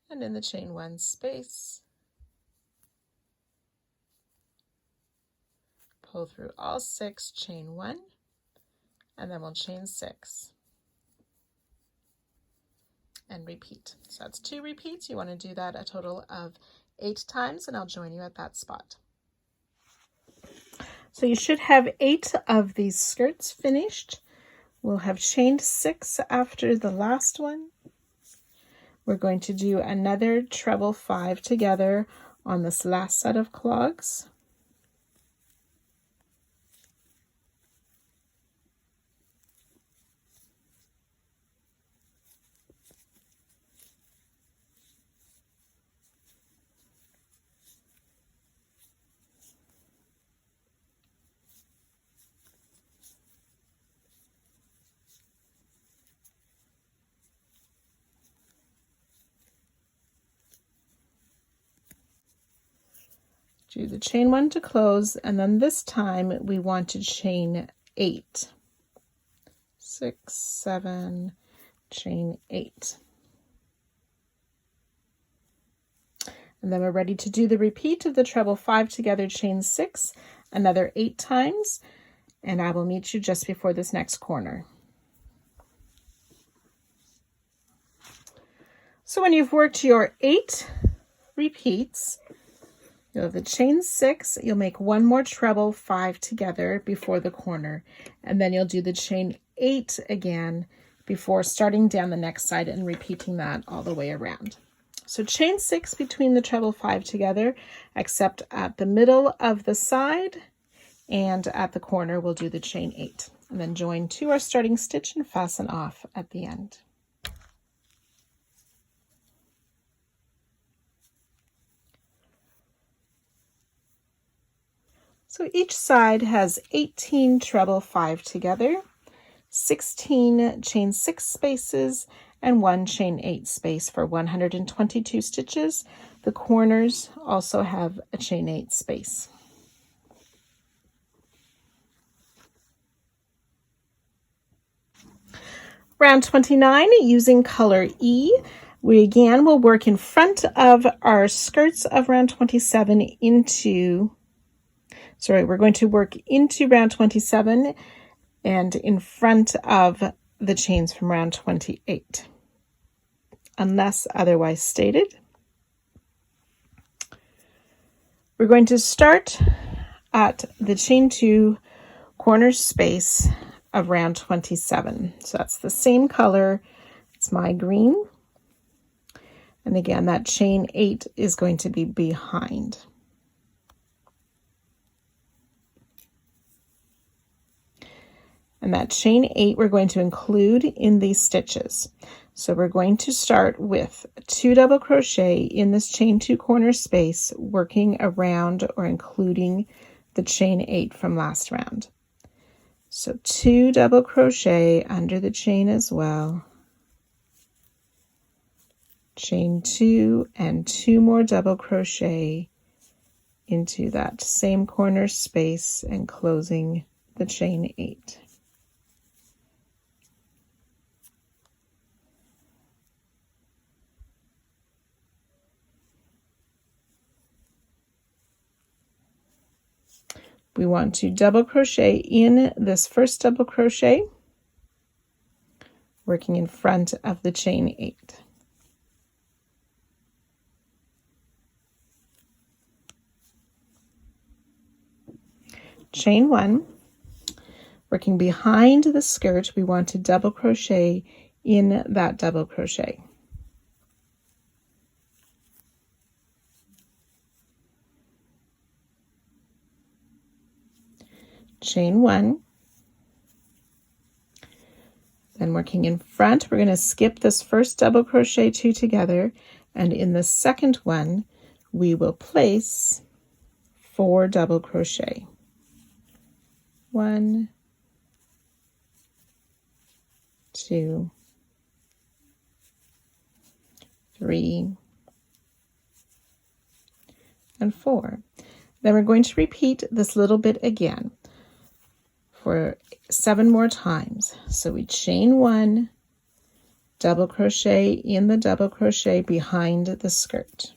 and in the chain 1 space, pull through all 6, chain 1, and then we'll chain 6 and repeat. So that's 2 repeats. You want to do that a total of 8 times, and I'll join you at that spot. So you should have 8 of these skirts finished. We'll have chained 6 after the last one. We're going to do another treble 5 together on this last set of clogs. Do the chain 1 to close, and then this time we want to chain 8. 6, 7, chain 8. And then we're ready to do the repeat of the treble 5 together, chain 6, another 8 times, and I will meet you just before this next corner. So when you've worked your 8 repeats, you'll have the chain 6, you'll make 1 more treble 5 together before the corner, and then you'll do the chain 8 again before starting down the next side and repeating that all the way around. So chain 6 between the treble 5 together, except at the middle of the side, and at the corner we'll do the chain 8, and then join to our starting stitch and fasten off at the end. So each side has 18 treble 5 together, 16 chain 6 spaces, and 1 chain 8 space for 122 stitches. The corners also have a chain 8 space. Round 29, using color E, we again will work in front of our skirts of round 27 we're going to work into round 27 and in front of the chains from round 28, unless otherwise stated. We're going to start at the chain 2 corner space of round 27. So that's the same color, it's my green. And again, that chain 8 is going to be behind. And that chain 8 we're going to include in these stitches. So we're going to start with 2 double crochet in this chain 2 corner space, working around or including the chain 8 from last round. So 2 double crochet under the chain as well, chain 2 and 2 more double crochet into that same corner space and closing the chain 8. We want to double crochet in this first double crochet, working in front of the chain 8. Chain 1, working behind the skirt, we want to double crochet in that double crochet. Chain 1, then working in front, we're going to skip this first double crochet 2 together, and in the second one we will place 4 double crochet. 1, 2, 3, and 4. Then we're going to repeat this little bit again for 7 more times. So we chain 1, double crochet in the double crochet behind the skirt,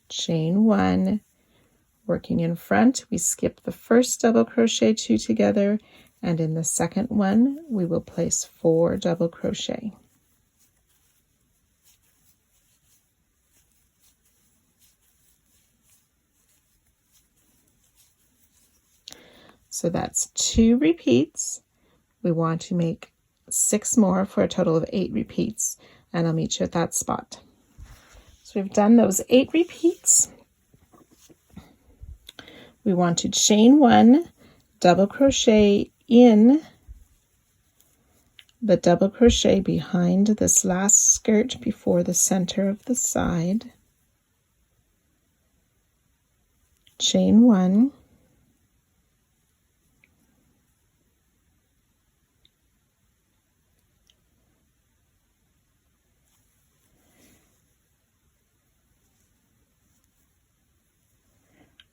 chain 1, working in front, we skip the first double crochet 2 together, and in the second one we will place 4 double crochet. So that's 2 repeats. We want to make 6 more for a total of 8 repeats, and I'll meet you at that spot. So we've done those 8 repeats. We want to chain 1, double crochet in the double crochet behind this last skirt before the center of the side, chain 1,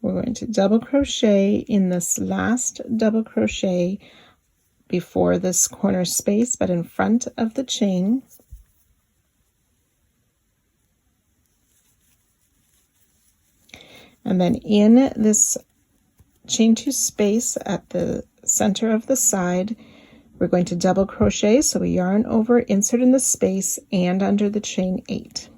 we're going to double crochet in this last double crochet before this corner space, but in front of the chain. And then in this chain 2 space at the center of the side, we're going to double crochet. So we yarn over, insert in the space and under the chain 8.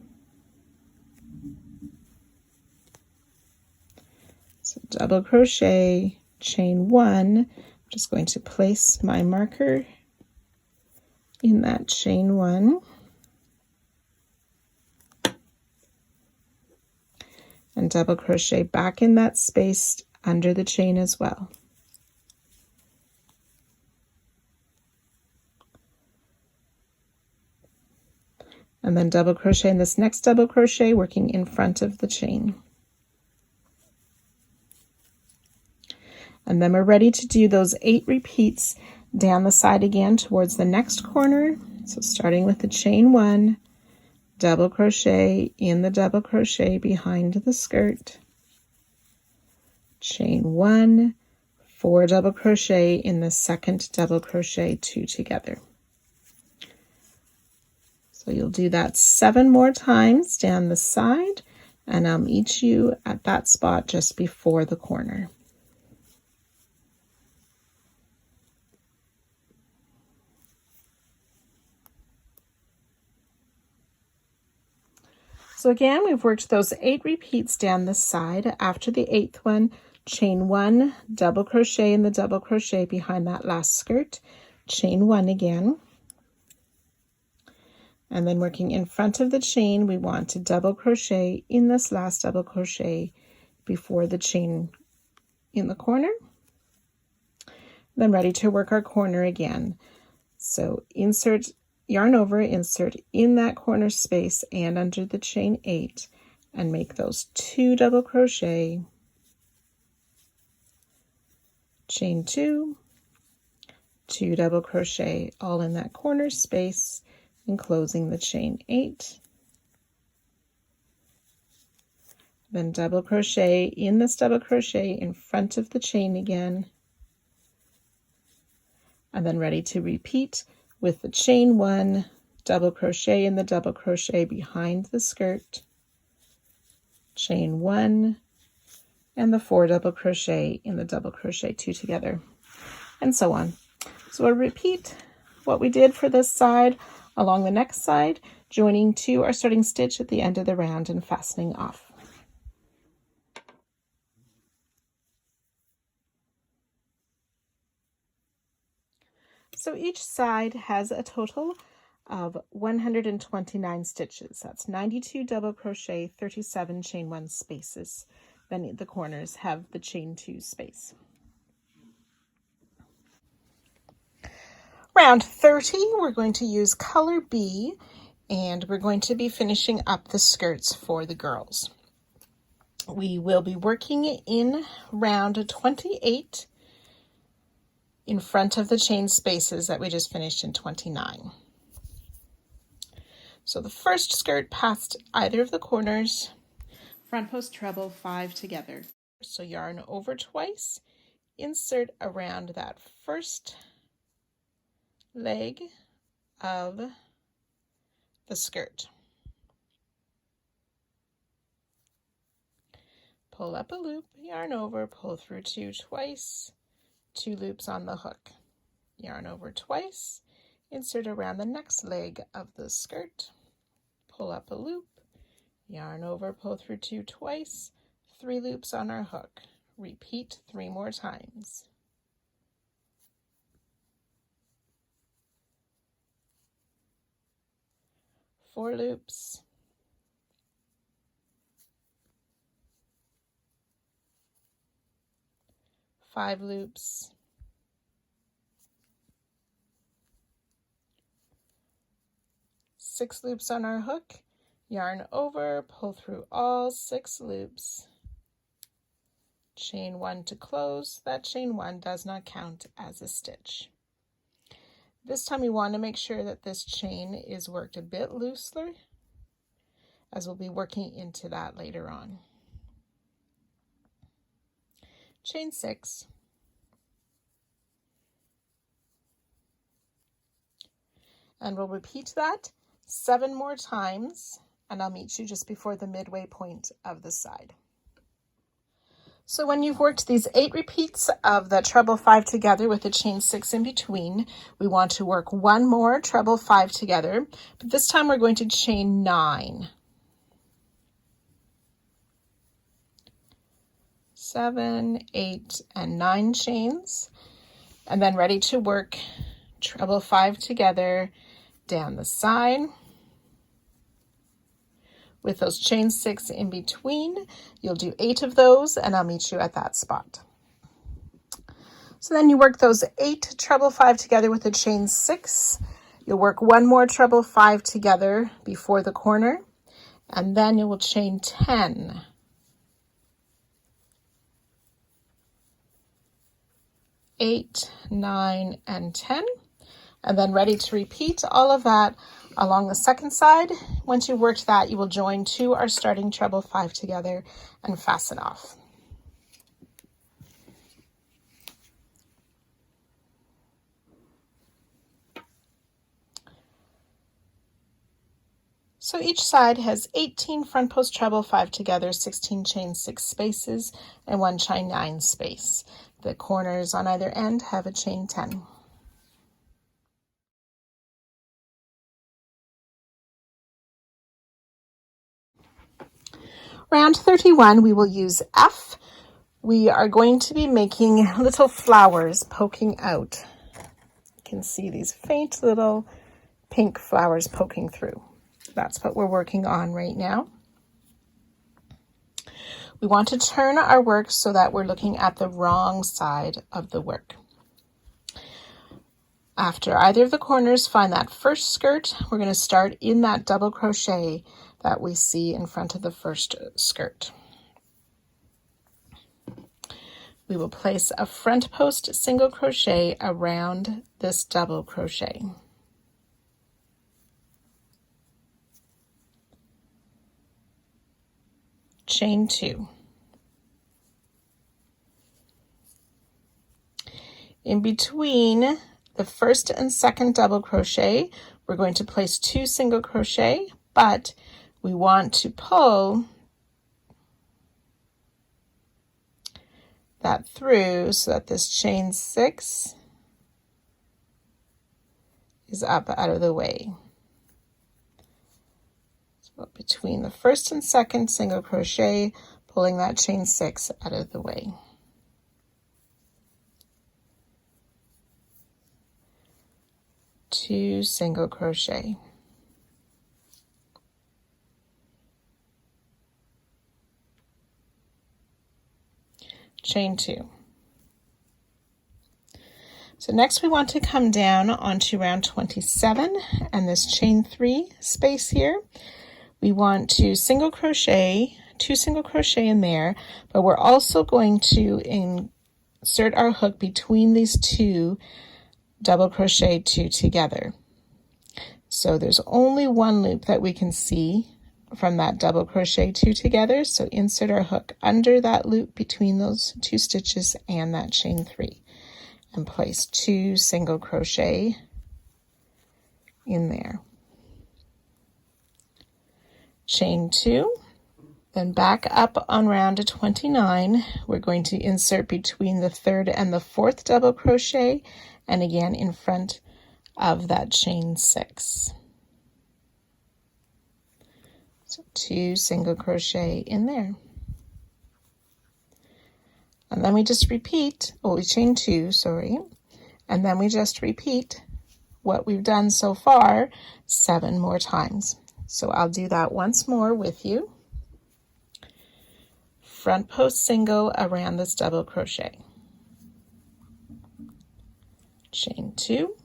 So double crochet, chain 1, I'm just going to place my marker in that chain 1. And double crochet back in that space under the chain as well. And then double crochet in this next double crochet, working in front of the chain. And then we're ready to do those 8 repeats down the side again towards the next corner. So starting with the chain 1, double crochet in the double crochet behind the skirt, chain 1, 4 double crochet in the second double crochet 2 together. So you'll do that 7 more times down the side, and I'll meet you at that spot just before the corner. So again, we've worked those 8 repeats down this side. After the 8th one, chain 1, double crochet in the double crochet behind that last skirt, chain 1 again. And then working in front of the chain, we want to double crochet in this last double crochet before the chain in the corner. Then ready to work our corner again. So insert, yarn over, insert in that corner space and under the chain 8, and make those 2 double crochet, chain 2, 2 double crochet, all in that corner space, and closing the chain 8. Then double crochet in this double crochet in front of the chain again, and then ready to repeat with the chain 1, double crochet in the double crochet behind the skirt, chain 1, and the 4 double crochet in the double crochet 2 together, and so on. So we'll repeat what we did for this side along the next side, joining to our starting stitch at the end of the round and fastening off. So each side has a total of 129 stitches. That's 92 double crochet, 37 chain 1 spaces. Then the corners have the chain 2 space. Round 30, we're going to use color B, and we're going to be finishing up the skirts for the girls. We will be working in round 28 in front of the chain spaces that we just finished in 29. So the first skirt past either of the corners, front post treble 5 together. So yarn over twice, insert around that first leg of the skirt. Pull up a loop, yarn over, pull through 2 twice, 2 loops on the hook. Yarn over twice, insert around the next leg of the skirt, pull up a loop, yarn over, pull through 2 twice, 3 loops on our hook. Repeat 3 more times. Four loops, 5 loops, 6 loops on our hook, yarn over, pull through all 6 loops, chain 1 to close. That chain 1 does not count as a stitch. This time we want to make sure that this chain is worked a bit looser, as we'll be working into that later on. Chain 6, and we'll repeat that 7 more times, and I'll meet you just before the midway point of the side. So when you've worked these 8 repeats of the treble 5 together with the chain 6 in between, we want to work 1 more treble 5 together, but this time we're going to chain 9. 7, 8, and 9 chains, and then ready to work treble 5 together down the side with those chain 6 in between. You'll do 8 of those, and I'll meet you at that spot. So then you work those 8 treble 5 together with the chain 6. You'll work 1 more treble 5 together before the corner, and then you will chain 10. 8, 9, and 10, and then ready to repeat all of that along the second side. Once you've worked that, you will join to our starting treble 5 together and fasten off. So each side has 18 front post treble 5 together, 16 chain 6 spaces, and 1 chain 9 space. The corners on either end have a chain 10. Round 31, we will use F. We are going to be making little flowers poking out. You can see these faint little pink flowers poking through. That's what we're working on right now. We want to turn our work so that we're looking at the wrong side of the work. After either of the corners, find that first skirt. We're going to start in that double crochet that we see in front of the first skirt. We will place a front post single crochet around this double crochet. Chain 2. In between the first and second double crochet, we're going to place 2 single crochet, but we want to pull that through so that this chain 6 is up out of the way. So between the first and second single crochet, pulling that chain 6 out of the way. Two single crochet. Chain 2. So next we want to come down onto round 27 and this chain 3 space here. We want to single crochet, 2 single crochet in there, but we're also going to insert our hook between these 2 double crochet 2 together. So there's only one loop that we can see from that double crochet 2 together, so insert our hook under that loop between those 2 stitches and that chain 3 and place 2 single crochet in there. Chain 2, then back up on round 29. We're going to insert between the 3rd and the 4th double crochet and again in front of that chain 6. So 2 single crochet in there. And then we just repeat, we chain 2, sorry, and then we just repeat what we've done so far 7 more times. So I'll do that once more with you. Front post single around this double crochet. Chain 2.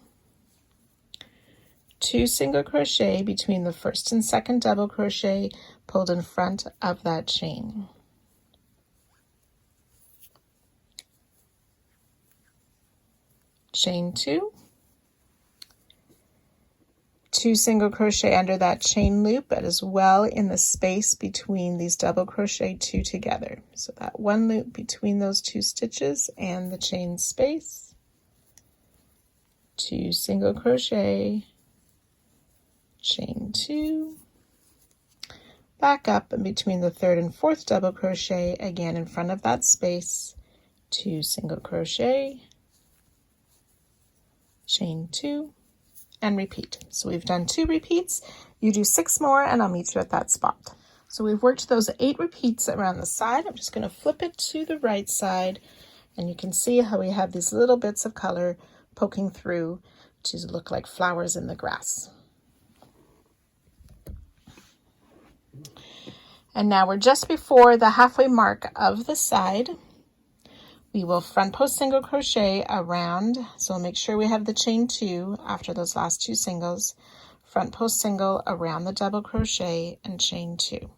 2 single crochet between the first and second double crochet pulled in front of that chain. Chain 2. 2 single crochet under that chain loop, but as well in the space between these double crochet 2 together. So that one loop between those 2 stitches and the chain space. 2 single crochet, chain 2, back up and between the 3rd and 4th double crochet, again in front of that space, 2 single crochet, chain 2, and repeat. So we've done 2 repeats. You do 6 more and I'll meet you at that spot. So we've worked those 8 repeats around the side. I'm just going to flip it to the right side and you can see how we have these little bits of color poking through to look like flowers in the grass. And now we're just before the halfway mark of the side. We will front post single crochet around, so make sure we have the chain 2 after those last 2 singles. Front post single around the double crochet and chain 2.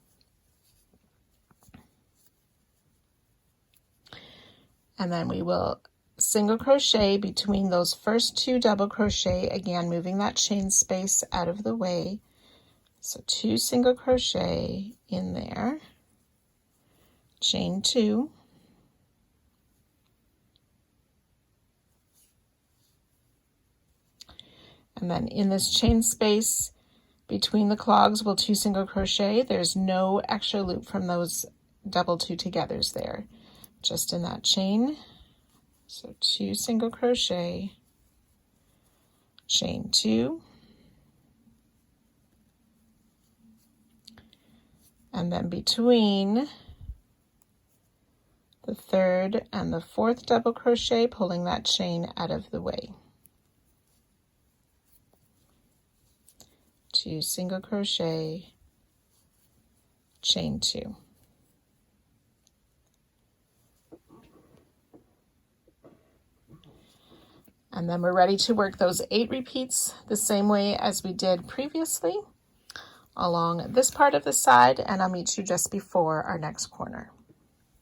And then we will single crochet between those first 2 double crochet, again moving that chain space out of the way. So 2 single crochet in there, chain 2, and then in this chain space between the clogs we'll 2 single crochet. There's no extra loop from those double 2 togethers there, just in that chain. So 2 single crochet, chain 2, and then between the 3rd and the 4th double crochet, pulling that chain out of the way. 2 single crochet, chain 2. And then we're ready to work those 8 repeats the same way as we did previously along this part of the side, and I'll meet you just before our next corner.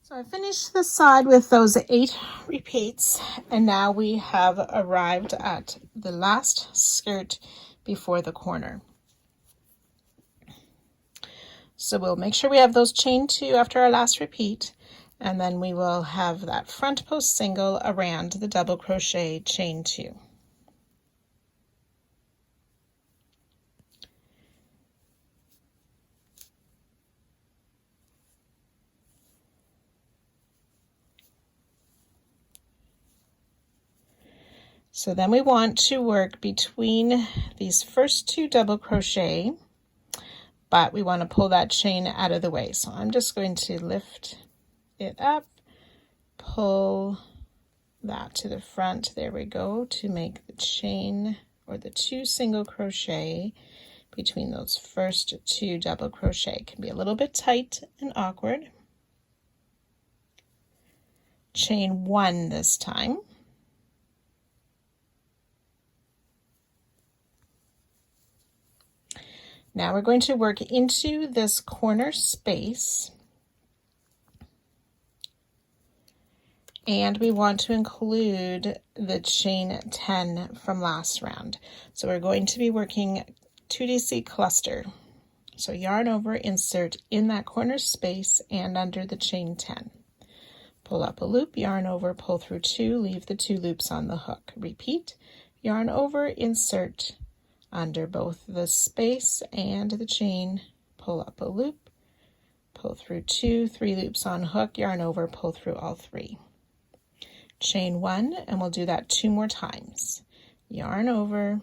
So I finished the side with those 8 repeats, and now we have arrived at the last skirt before the corner. So we'll make sure we have those chain 2 after our last repeat, and then we will have that front post single around the double crochet, chain 2. So then we want to work between these first 2 double crochet, but we want to pull that chain out of the way. So I'm just going to lift it up, pull that to the front, there we go, to make the chain or the 2 single crochet between those first 2 double crochet. It can be a little bit tight and awkward. Chain 1 this time. Now we're going to work into this corner space, and we want to include the chain 10 from last round. So we're going to be working 2DC cluster. So yarn over, insert in that corner space and under the chain 10. Pull up a loop, yarn over, pull through 2, leave the 2 loops on the hook. Repeat, yarn over, insert under both the space and the chain, pull up a loop, pull through 2, 3 loops on hook, yarn over, pull through all 3. Chain 1, and we'll do that 2 more times. Yarn over,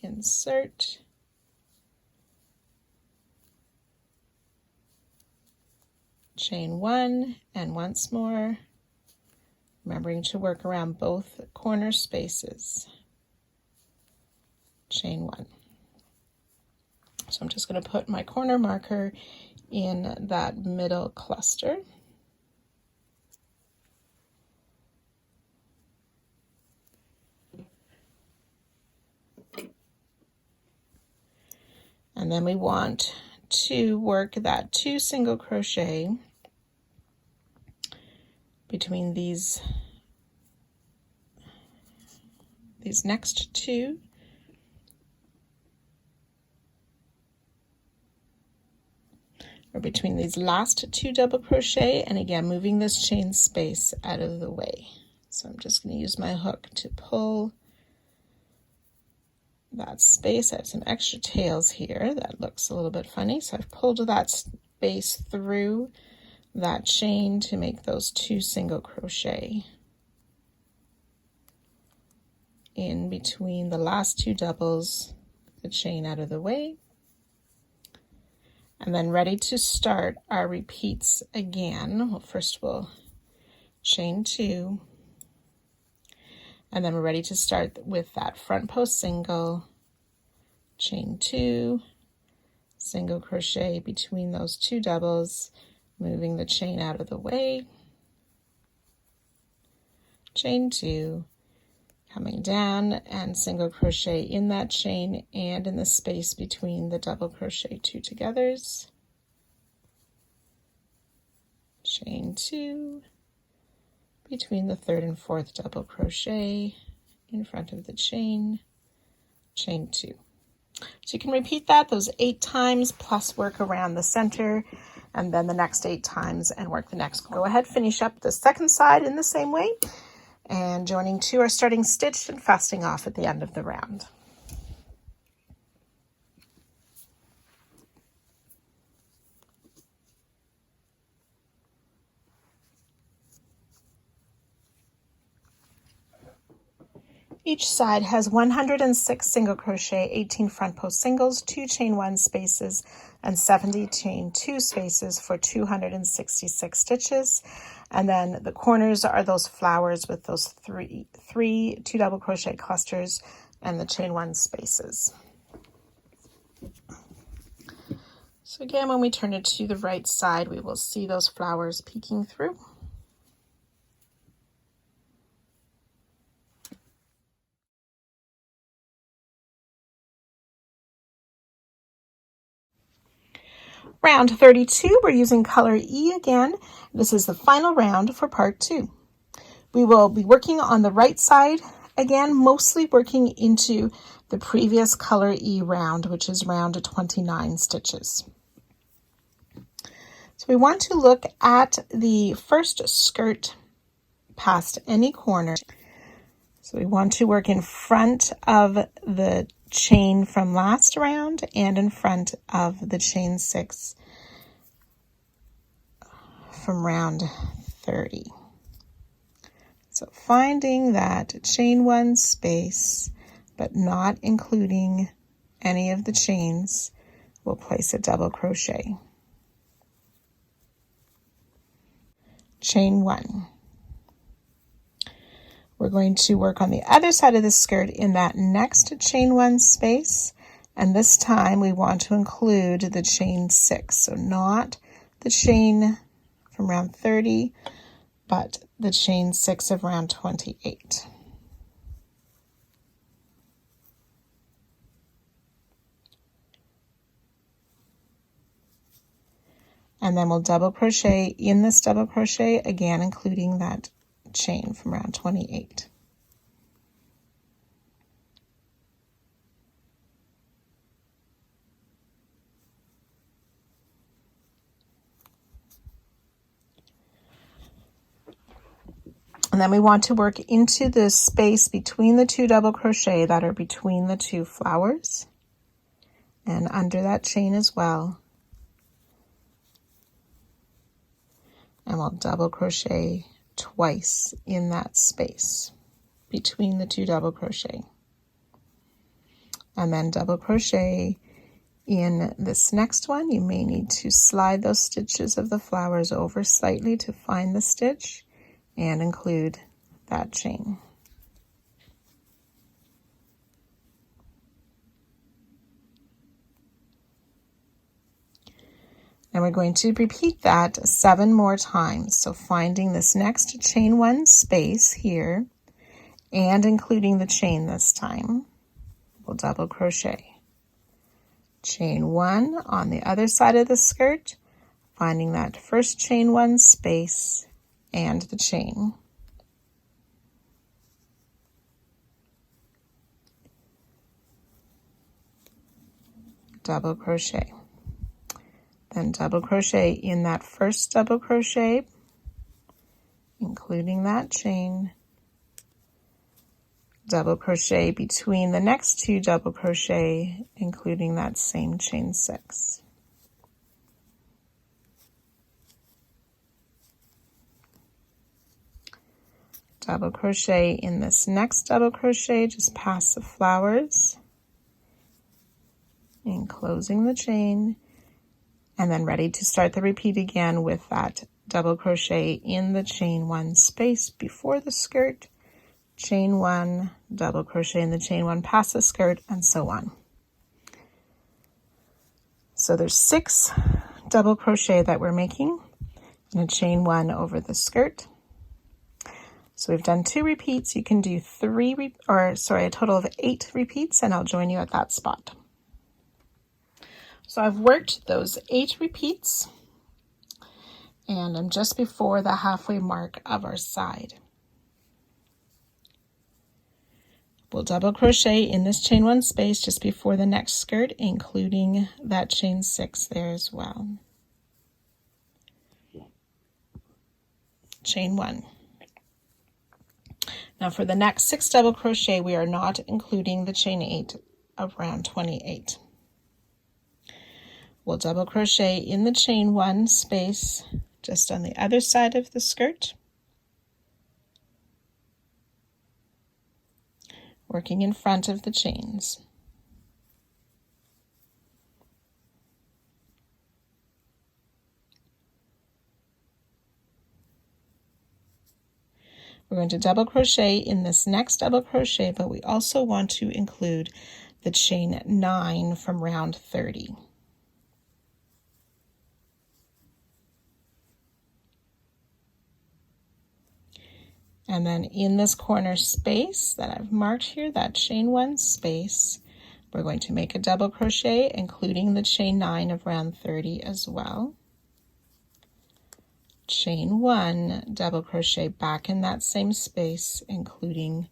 insert, chain 1, and once more, remembering to work around both corner spaces. Chain 1. So I'm just going to put my corner marker in that middle cluster. And then we want to work that 2 single crochet between these next 2. Or between these last 2 double crochet, and again moving this chain space out of the way. So I'm just going to use my hook to pull that space. I have some extra tails here that looks a little bit funny, so I've pulled that space through that chain to make those 2 single crochet in between the last 2 doubles, the chain out of the way. And then ready to start our repeats again. Well, first we'll chain 2, and then we're ready to start with that front post single, chain 2, single crochet between those 2 doubles, moving the chain out of the way, chain 2, coming down and single crochet in that chain and in the space between the double crochet 2 togethers, chain 2, between the 3rd and 4th double crochet in front of the chain, chain 2. So you can repeat those 8 times plus work around the center, and then the next 8 times and work the next. Go ahead, finish up the second side in the same way, and joining 2 are starting stitched and fasting off at the end of the round. Each side has 106 single crochet, 18 front post singles, 2 chain 1 spaces, and 70 chain 2 spaces for 266 stitches. And then the corners are those flowers with those three 2 double crochet clusters and the chain 1 spaces. So again, when we turn it to the right side, we will see those flowers peeking through. Round 32, we're using color E again. This is the final round for part 2. We will be working on the right side again, mostly working into the previous color E round, which is round 29 stitches. So we want to look at the first skirt past any corner. So we want to work in front of the chain from last round and in front of the chain 6 from round 30. So finding that chain 1 space, but not including any of the chains, we'll place a double crochet. Chain 1. We're going to work on the other side of the skirt in that next chain 1 space, and this time we want to include the chain 6, so not the chain from round 30, but the chain 6 of round 28. And then we'll double crochet in this double crochet, again including that chain from round 28. And then we want to work into the space between the 2 double crochet that are between the 2 flowers and under that chain as well. And we'll double crochet twice in that space between the 2 double crochet. And then double crochet in this next one. You may need to slide those stitches of the flowers over slightly to find the stitch and include that chain. And we're going to repeat that 7 more times. So finding this next chain 1 space here and including the chain this time, we'll double crochet. Chain 1 on the other side of the skirt, finding that first chain 1 space and the chain. Double crochet. Then double crochet in that first double crochet, including that chain. Double crochet between the next 2 double crochet, including that same chain 6. Double crochet in this next double crochet just past the flowers, and closing the chain, and then ready to start the repeat again with that double crochet in the chain 1 space before the skirt, chain 1, double crochet in the chain 1 past the skirt, and so on. So there's 6 double crochet that we're making and a chain 1 over the skirt. So we've done 2 repeats. You can do a total of 8 repeats, and I'll join you at that spot. So I've worked those 8 repeats, and I'm just before the halfway mark of our side. We'll double crochet in this chain 1 space just before the next skirt, including that chain 6 there as well. Chain 1. Now for the next 6 double crochet, we are not including the chain 8 of round 28. We'll double crochet in the chain 1 space just on the other side of the skirt, working in front of the chains. We're going to double crochet in this next double crochet, but we also want to include the chain 9 from round 30. And then in this corner space that I've marked here, that chain 1 space, we're going to make a double crochet, including the chain 9 of round 30 as well. Chain 1, double crochet back in that same space, including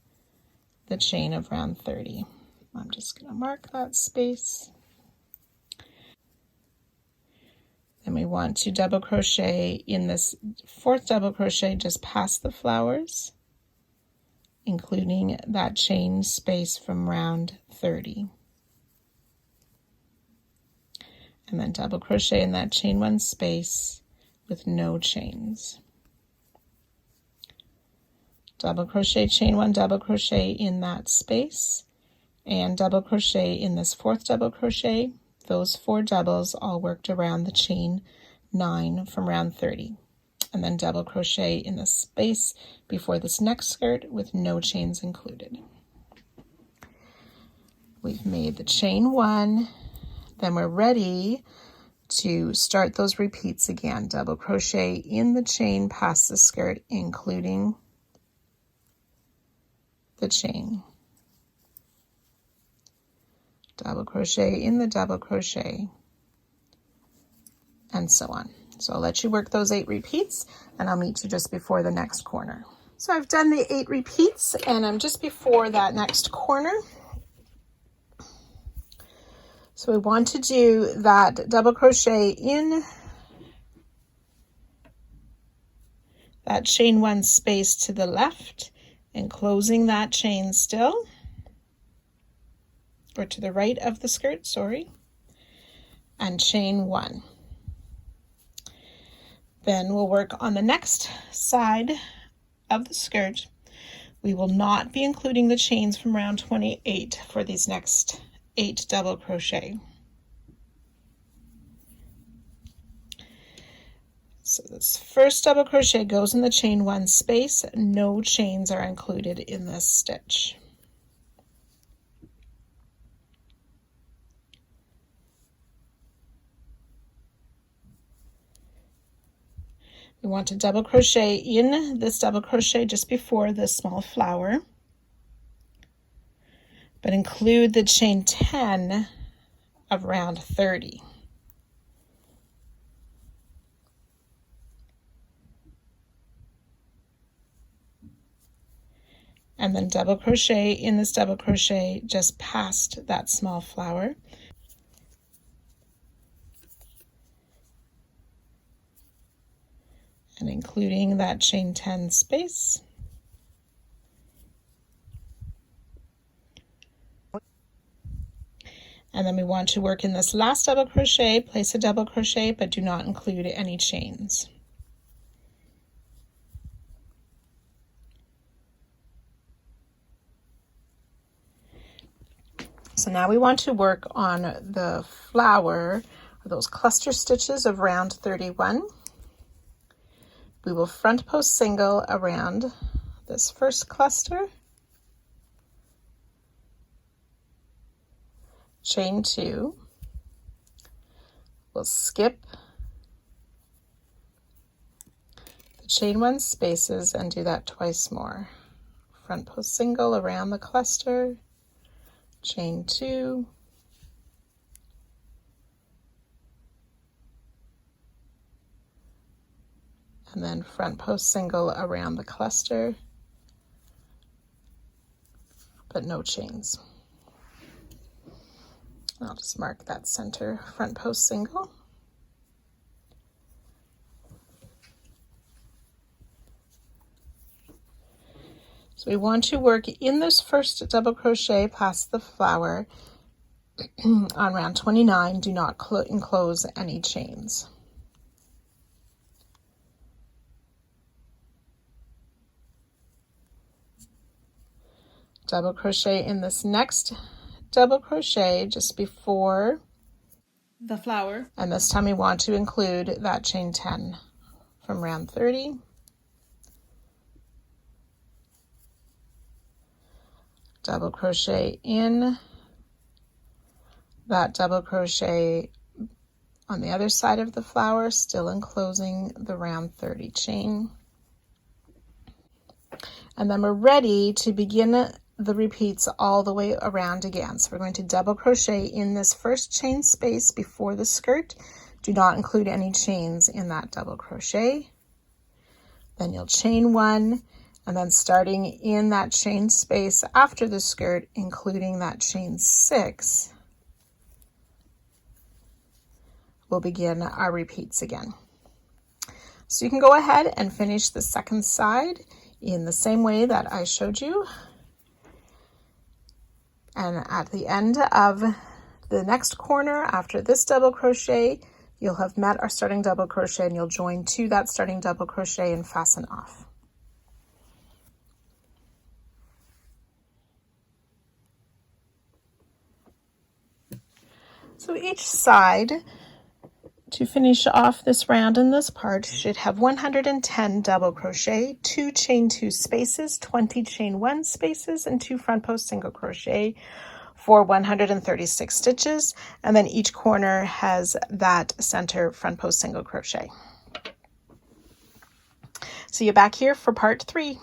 the chain of round 30. I'm just going to mark that space. Then we want to double crochet in this 4th double crochet just past the flowers, including that chain space from round 30. And then double crochet in that chain 1 space with no chains. Double crochet, chain 1, double crochet in that space, and double crochet in this 4th double crochet. Those 4 doubles all worked around the chain 9 from round 30. And then double crochet in the space before this next skirt with no chains included. We've made the chain 1, then we're ready to start those repeats again. Double crochet in the chain past the skirt, including the chain. Double crochet in the double crochet, and so on. So I'll let you work those 8 repeats, and I'll meet you just before the next corner. So I've done the 8 repeats, and I'm just before that next corner. So we want to do that double crochet in that chain 1 space to the left, and closing that chain still, or to the right of the skirt, sorry, and chain 1. Then we'll work on the next side of the skirt. We will not be including the chains from round 28 for these next 8 double crochet. So this first double crochet goes in the chain 1 space. No chains are included in this stitch. We want to double crochet in this double crochet just before the small flower, but include the chain 10 of round 30. And then double crochet in this double crochet just past that small flower. And including that chain 10 space. And then we want to work in this last double crochet, place a double crochet, but do not include any chains. So now we want to work on the flower, or those cluster stitches of round 31. We will front post single around this first cluster, chain 2, we'll skip the chain 1 spaces and do that twice more. Front post single around the cluster, chain 2, and then front post single around the cluster, but no chains. I'll just mark that center front post single. So we want to work in this first double crochet past the flower on round 29. Do not enclose any chains. Double crochet in this next double crochet just before the flower, and this time we want to include that chain 10 from round 30. Double crochet in that double crochet on the other side of the flower, still enclosing the round 30 chain. And then we're ready to begin the repeats all the way around again. So we're going to double crochet in this first chain space before the skirt. Do not include any chains in that double crochet. Then you'll chain one, and then starting in that chain space after the skirt, including that chain 6, we'll begin our repeats again. So you can go ahead and finish the second side in the same way that I showed you. And at the end of the next corner after this double crochet, you'll have met our starting double crochet, and you'll join to that starting double crochet and fasten off. So each side, to finish off this round in this part, should have 110 double crochet, 2 chain 2 spaces, 20 chain 1 spaces, and 2 front post single crochet for 136 stitches, and then each corner has that center front post single crochet. See you back here for part 3.